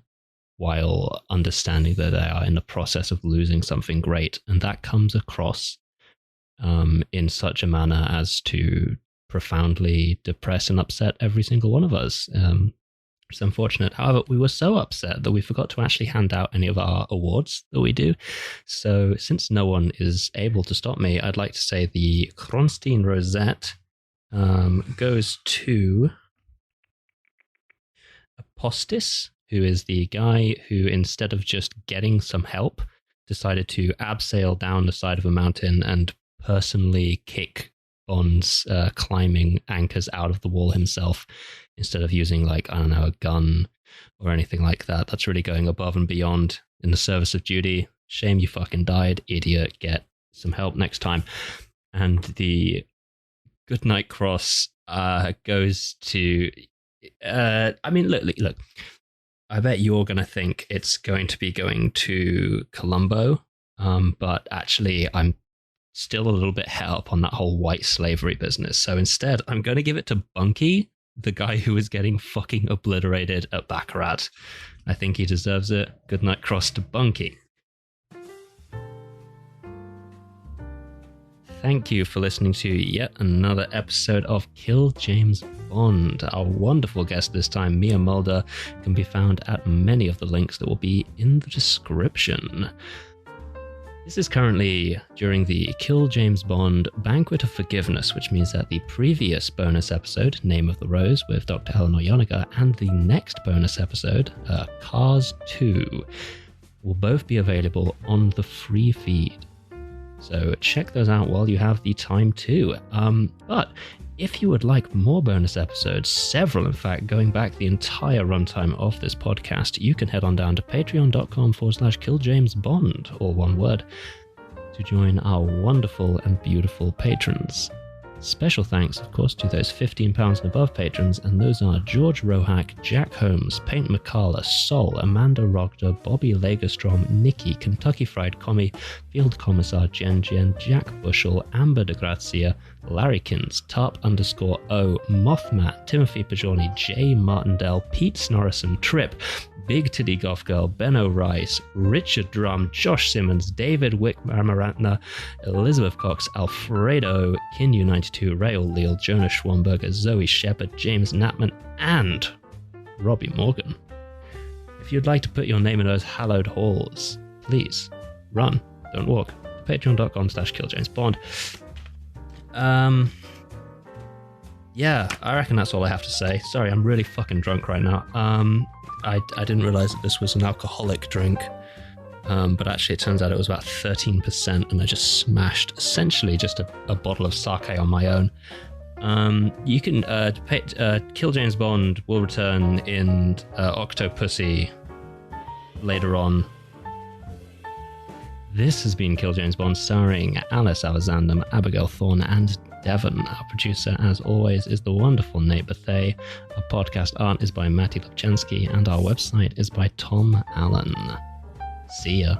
while understanding that they are in the process of losing something great. And that comes across in such a manner as to profoundly depress and upset every single one of us. It's unfortunate. However, we were so upset that we forgot to actually hand out any of our awards that we do. So since no one is able to stop me, I'd like to say the Kronstein Rosette goes to Apostis, who is the guy who, instead of just getting some help, decided to abseil down the side of a mountain and personally kick Bond's climbing anchors out of the wall himself, instead of using, like, I don't know, a gun or anything like that. That's really going above and beyond in the service of duty. Shame you fucking died, idiot. Get some help next time. And the Goodnight Cross goes to... look. I bet you're going to think it's going to be going to Columbo, but actually I'm still a little bit het up on that whole white slavery business. So instead, I'm going to give it to Bunky, the guy who was getting fucking obliterated at Baccarat. I think he deserves it. Goodnight Cross to Bunky. Thank you for listening to yet another episode of Kill James Bond. Our wonderful guest this time, Mia Mulder, can be found at many of the links that will be in the description. This is currently during the Kill James Bond Banquet of Forgiveness, which means that the previous bonus episode, Name of the Rose, with Dr. Eleanor Yoniger, and the next bonus episode, Cars 2, will both be available on the free feed. So check those out while you have the time too. But if you would like more bonus episodes, several in fact, going back the entire runtime of this podcast, you can head on down to patreon.com/killjamesbond, all one word, to join our wonderful and beautiful patrons. Special thanks, of course, to those £15 and above patrons, and those are George Rohack, Jack Holmes, Paint McCalla, Sol, Amanda Rogder, Bobby Lagerstrom, Nikki, Kentucky Fried Commie, Field Commissar Jen, Jack Bushell, Amber de Grazia, Larrykins, Tarp_O, Mothmat, Timothy Pajorni, Jay Martindale, Pete Snorrison, Trip, Big Titty Goth Girl, Benno Rice, Richard Drum, Josh Simmons, David Wick-Amarantna, Elizabeth Cox, Alfredo, Kinyu92, Rael Leal, Jonas Schwamberger, Zoe Shepard, James Knapman, and Robbie Morgan. If you'd like to put your name in those hallowed halls, please run, don't walk. Patreon.com/killjamesbond. Yeah, I reckon that's all I have to say. Sorry, I'm really fucking drunk right now. I didn't realize that this was an alcoholic drink, but actually it turns out it was about 13%, and I just smashed essentially just a bottle of sake on my own. You can Kill James Bond will return in Octopussy later on. This has been Kill James Bond, starring Alice Alexander, Abigail Thorne, and Devon. Our producer, as always, is the wonderful Nate Bethay. Our podcast art is by Matty Lubchansky, and our website is by Tom Allen. See ya.